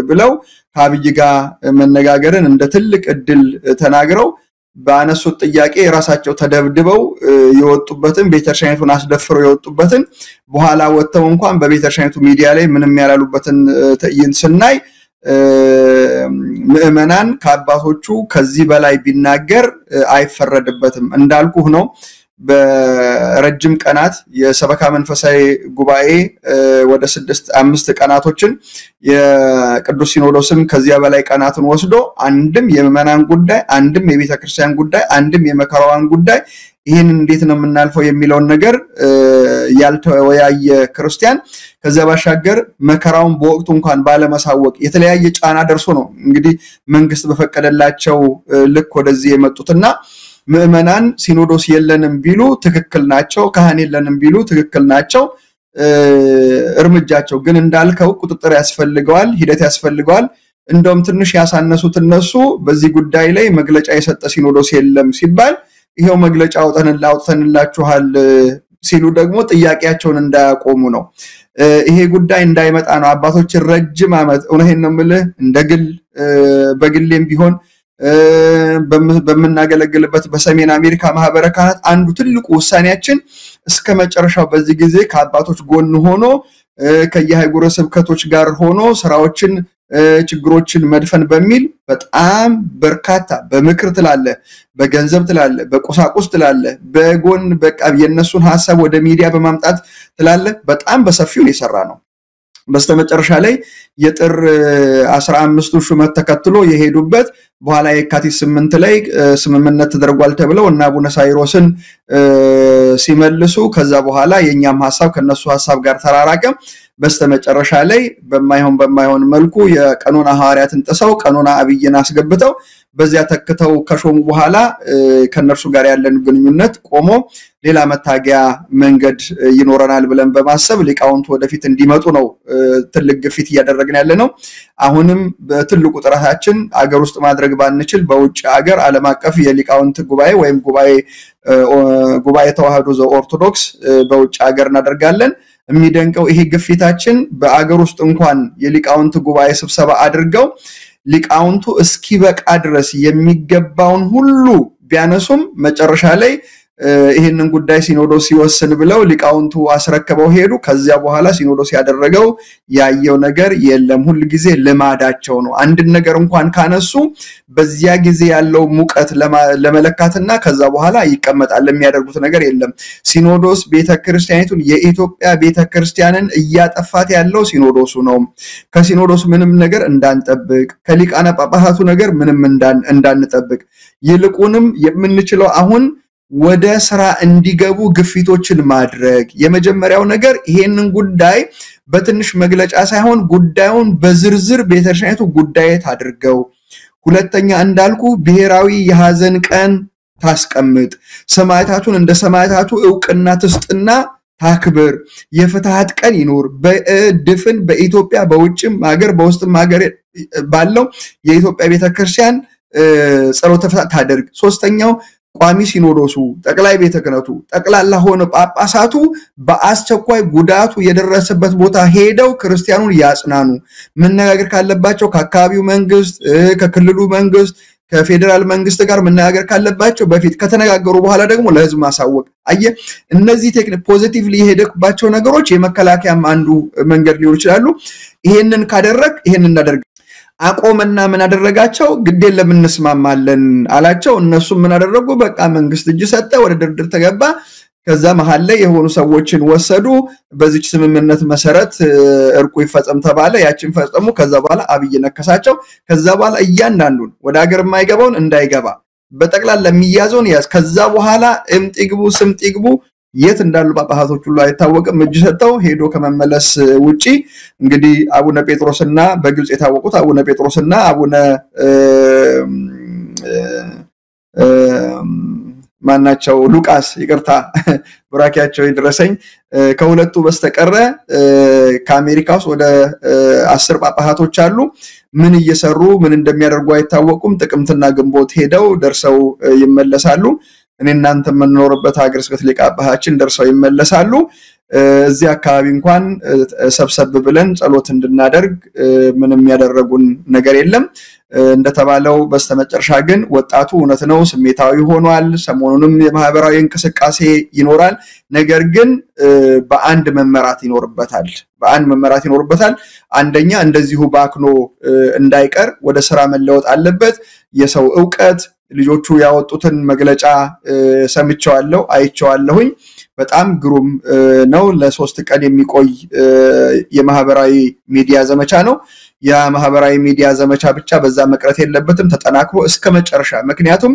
ብለው ከአብይ ጋር መነጋገርን እንደ ትልቅ እድል ተናግረው ባነሱት ጥያቄ ራሳቸው ተደብድበው የወጡበትን ቤተክርስቲያኑን አስደፍረው የወጡበትን በኋላ ወጥተው እንኳን በቤተክርስቲያኑ ሚዲያ ላይ ምንም ያላሉበትን ትዕይንት ስናይ ምእመናን ከአባቶቹ ከዚህ በላይ ቢናገር አይፈረድበትም። እንዳልኩህ ነው በረጅም ቀናት የሰበካ መንፈሳዊ ጉባኤ ወደ 5 ቀናቶችን የቅዱስ ሲኖዶስም ከዚያ በላይ ቀናትን ወስዶ አንድም የምእመናን ጉዳይ፣ አንድም የቤተክርስቲያን ጉዳይ፣ አንድም የመከራዋን ጉዳይ ይሄን እንዴት ነው የምናልፈው የሚለው ነገር ያልተወያየ ክርስቲያን ከዛ ባሻገር መከራውን በወቅቱ እንኳን ባለማሳወቅ የተለያየ ጫና ደርሶ ነው እንግዲህ መንግስት በፈቀደላቸው ልክ ወደዚህ የመጡትና ምእመናን ሲኖዶስ የለንም ቢሉ ትክክል ናቸው ካህን የለንም ቢሉ ትክክል ናቸው እርምጃቸው ግን እንዳልከው ቁጥጥር ያስፈልገዋል ሂደት ያስፈልገዋል እንደውም ትንሽ ያሳነሱት እነሱ በዚህ ጉዳይ ላይ መግለጫ የሰጠ ሲኖዶስ የለም ሲባል ይሄው መግለጫ አውጥተንላችኋል ሲሉ ደግሞ ጥያቄያቸውን እንዳያቆሙ ነው ይሄ ጉዳይ እንዳይመጣ ነው አባቶች ረጅም አመት እውነቴን ነው የምልህ እንደግል በግሌም ቢሆን በመናገለግልበት በሰሜን አሜሪካ ማህበረ ካህናት አንዱ ትልቁ ውሳኔያችን እስከ መጨረሻው በዚህ ጊዜ ከአባቶች ጎን ሆኖ ከየሃይጉረ ስብከቶች ጋር ሆኖ ስራዎችን ችግሮችን መድፈን በሚል በጣም በርካታ በምክር ትላለ በገንዘብ ትላለ በቁሳቁስ ትላለ በጎን በቃ የነሱን ሐሳብ ወደ ሚዲያ በማምጣት ትላለ በጣም በሰፊው የሰራ ነው በስተመጨረሻ ላይ የጥር 15ቱ ሹመት ተከትሎ የሄዱበት በኋላ የካቲት 8 ላይ ስምምነት ተደርጓል ተብለው እና አቡነ ሳይሮስን ሲመልሱ ከዛ በኋላ የኛም ሐሳብ ከነሱ ሐሳብ ጋር ተራራቀ በስተመጨረሻ ላይ በማይሆን መልኩ የቀኖና ሐዋርያትን ጥሰው ቀኖና አብይን አስገብተው በዚያ ተከተው ከሾሙ በኋላ ከነርሱ ጋር ያለን ግንኙነት ቆሞ ሌላ መታገያ መንገድ ይኖረናል ብለን በማሰብ ሊቃውንቱ ወደፊት እንዲመጡ ነው ትልቅ ግፊት ያደረግን ያለነው አሁንም በትልቁ ጥራታችን አገር ውስጥ ማድረግ ባንችል በውጭ አገር ዓለም አቀፍ የሊቃውንት ጉባኤ ወይም ጉባኤ ተዋህዶ ዘኦርቶዶክስ በውጭ አገር እናደርጋለን የሚደንቀው ይሄ ግፊታችን በአገር ውስጥ እንኳን የሊቃውንት ጉባኤ ስብሰባ አድርገው ሊቃውንቱ እስኪበቃ ድረስ የሚገባውን ሁሉ ቢያነሱም መጨረሻ ላይ ይሄንን ጉዳይ ሲኖዶስ ሲወስን ብለው ሊቃውንቱ አስረከበው ሄዱ ከዚያ በኋላ ሲኖዶስ ያደረገው ያየው ነገር የለም ሁሉ ጊዜ ልማዳቸው ነው አንድ ነገር እንኳን ካነሱ በዚያ ጊዜ ያለው ሙቀት ለመለካትና ከዛ በኋላ ይቀመጣል የሚያደርጉት ነገር የለም ሲኖዶስ ቤተክርስቲያኒቱን የኢትዮጵያ ቤተክርስቲያንን እያጠፋት ያለው ሲኖዶሱ ነው ከሲኖዶስ ምንም ነገር እንዳንጠብቅ ከሊቃነ ጳጳሳቱ ነገር ምንም እንዳንጠብቅ ይልቁንም የምንችለው አሁን ወደ ስራ እንዲገቡ ግፊቶችን ማድረግ የመጀመሪያው ነገር ይሄንን ጉዳይ በትንሽ መግለጫ ሳይሆን ጉዳዩን በዝርዝር ቤተክርስቲያኒቱ ጉዳይት አድርገው ሁለተኛ እንዳልኩ ብሔራዊ የሐዘን ቀን ታስቀምጥ ሰማዕታቱን እንደ ሰማዕታቱ ዕውቅና ትስጥና ታክብር የፍትሃት ቀን ይኖር በድፍን በኢትዮጵያ በውጭም ሀገር በውስጥም ሀገር ባለው የኢትዮጵያ ቤተክርስቲያን ጸሎተ ፍትሃት ታደርግ ሶስተኛው ቋሚ ሲኖዶሱ ጠቅላይ ቤተ ክህነቱ ጠቅላላ ሆነ ጳጳሳቱ በአስቸኳይ ጉዳቱ የደረሰበት ቦታ ሄደው ክርስቲያኑን ያጽናኑ መነጋገር ካለባቸው ከአካባቢው መንግስት ከክልሉ መንግስት ከፌደራል መንግስት ጋር መነጋገር ካለባቸው በፊት ከተነጋገሩ በኋላ ደግሞ ለህዝብ ማሳወቅ አየ እነዚህ ቴክኒክ ፖዚቲቭሊ የሄደባቸው ነገሮች የመከላከያም አንዱ መንገድ ሊሆን ይችላሉ ይሄንን ካደረክ ይሄንን እናደርግ አቆመና ምን አደረጋቸው ግዴን ለምን እንስማማለን አላቸው እነሱ ምን አደረጉ በቃ መንግስት እጅ ሰጠ ወደ ድርድር ተገባ ከዛ መሃል ላይ የሆኑ ሰዎችን ወሰዱ በዚች ስምምነት መሰረት እርቁ ይፈጸም ተባለ ያችን ፈጸሙ ከዛ በኋላ አብይ ነከሳቸው ከዛ በኋላ እያንዳንዱን ወደ ሀገር የማይገባውን እንዳይገባ በጠቅላላ ለሚያዘውን ያዝ ከዛ በኋላ እምጥግቡ ስምጥግቡ የት እንዳሉ ጳጳሳቶች ሁሉ አይታወቅም እጅ ሰጠው ሄዶ ከመመለስ ውጪ እንግዲህ አቡነ ጴጥሮስና በግልጽ የታወቁት አቡነ ጴጥሮስና አቡነ ማናቸው ሉቃስ ይቅርታ ብራኪያቸው ይድረሰኝ ከሁለቱ በስተቀረ ከአሜሪካስ ወደ 10 ጳጳሳቶች አሉ ምን እየሰሩ ምን እንደሚያደርጉ አይታወቁም ጥቅምትና ግንቦት ሄደው ደርሰው ይመለሳሉ እኔ እናንተ መንኖርበት ሀገር ስብከት ሊቀ ጳጳሳችን ደርሰው ይመለሳሉ እዚህ አካባቢ እንኳን ሰብሰብ ብለን ጸሎት እንድናደርግ ምንም ያደረጉን ነገር የለም እንደተባለው በስተመጨረሻ ግን ወጣቱ እውነት ነው ስሜታዊ ሆኗል ሰሞኑንም የማህበራዊ እንቅስቃሴ ይኖራል ነገር ግን በአንድ መመራት ይኖርበታል አንደኛ እንደዚሁ ባክኖ እንዳይቀር ወደ ስራ መለወጥ አለበት የሰው ዕውቀት ልጆቹ ያወጡትን መግለጫ ሰምቻለሁ አይቻለሁኝ በጣም ግሩም ነው ለ3 ቀን የሚቆይ የማህበራዊ ሚዲያ ዘመቻ ነው ያ ማህበራዊ ሚዲያ ዘመቻ ብቻ በዛ መቅረት የለበትም ተጠናክሮ እስከ መጨረሻ ምክንያቱም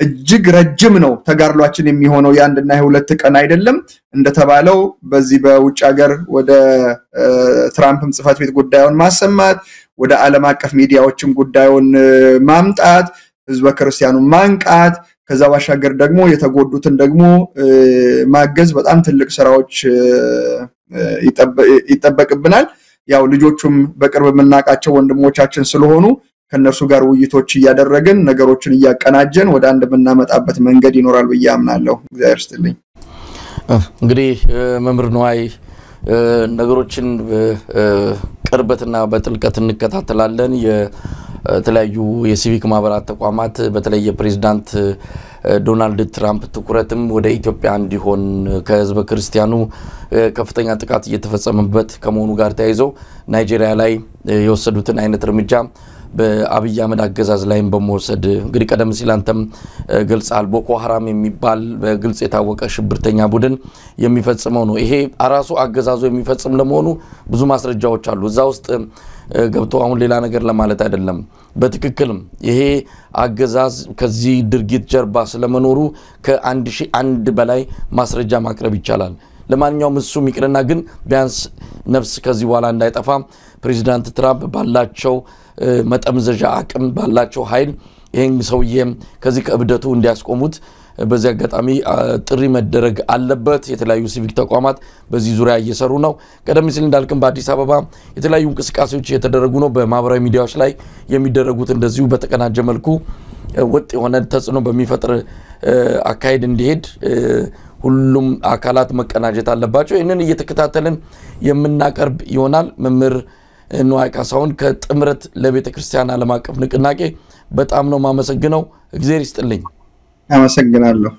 እጅግ ረጅም ነው ተጋርሏችን የሚሆነው ያንድና የሁለት ቀን አይደለም እንደተባለው በዚህ በውጭ ሀገር ወደ ትራምፕም ጽፈት ቤት ጉዳዩን ማሰማት ወደ ዓለም አቀፍ ሚዲያዎችም ጉዳዩን ማምጣት ህዝበ ክርስቲያኑ ማንቃት ከዛ ባሻገር ደግሞ የተጎዱትን ደግሞ ማገዝ በጣም ትልቅ ስራዎች ይጠበቅብናል ያው ልጆቹም በቅርብ መናቃቸው ወንድሞቻችን ስለሆኑ ከነርሱ ጋር ውይይቶች ያደረግን ነገሮችን ያቀናጀን ወደ አንድ መናመጣበት መንገድ ይኖራል በያምናለሁ እግዚአብሔር ይስጥልኝ እንግዲህ መምህር ነዋይ ነገሮችን ቅርበትና በጥልቀት እንከታተላለን የተለያዩ የሲቪክ ማህበራት ተቋማት በተለይ የፕሬዝዳንት ዶናልድ ትራምፕ ትኩረትም ወደ ኢትዮጵያ እንዲሆን ከህዝበ ክርስቲያኑ ከፍተኛ ጥቃት እየተፈጸመበት ከመሆኑ ጋር ተያይዞ ናይጄሪያ ላይ የወሰዱትን አይነት እርምጃ በአብይ አህመድ አገዛዝ ላይም በመወሰድ እንግዲህ ቀደም ሲል አንተም ገልጻል ቦኮ ሐራም የሚባል በግልጽ የታወቀ ሽብርተኛ ቡድን የሚፈጽመው ነው ይሄ አራሱ አገዛዙ የሚፈጽም ለመሆኑ ብዙ ማስረጃዎች አሉ እዛ ውስጥ ገብቶ አሁን ሌላ ነገር ለማለት አይደለም በትክክልም ይሄ አገዛዝ ከዚህ ድርጊት ጀርባ ስለመኖሩ ከ1001 በላይ ማስረጃ ማቅረብ ይቻላል ለማንኛውም እሱ ሚቅርና ግን ቢያንስ ነፍስ ከዚህ በኋላ እንዳይጠፋ ፕሬዝዳንት ትራምፕ ባላቸው መጠምዘዣ አቅም ባላቸው ኃይል ይሄን ሰውዬ ከዚህ ከብደቱ እንዲያስቆሙት በዚህ አጋጣሚ ጥሪ መደረግ አለበት የተለያዩ ሲቪክ ተቋማት በዚህ ዙሪያ እየሰሩ ነው ቀደም ሲል እንዳልከም በአዲስ አበባ የተለያዩ እንቅስቃሴዎች እየተደረጉ ነው በማህበራዊ ሚዲያዎች ላይ የሚደረጉት እንደዚሁ በተቀናጀ መልኩ ወጥ የሆነ ተጽዕኖ በሚፈጥር አካሄድ እንዲሄድ ሁሉም አካላት መቀናጀት አለባቸው ይሄንን እየተከታተልን የምናቀርብ ይሆናል መምህር ነዋይ ካሳሁን ከጥምረት ለቤተ ክርስቲያን ዓለም አቀፍ ንቅናቄ በጣም ነው ማመሰግነው እግዚአብሔር ይስጥልኝ አመሰግናለሁ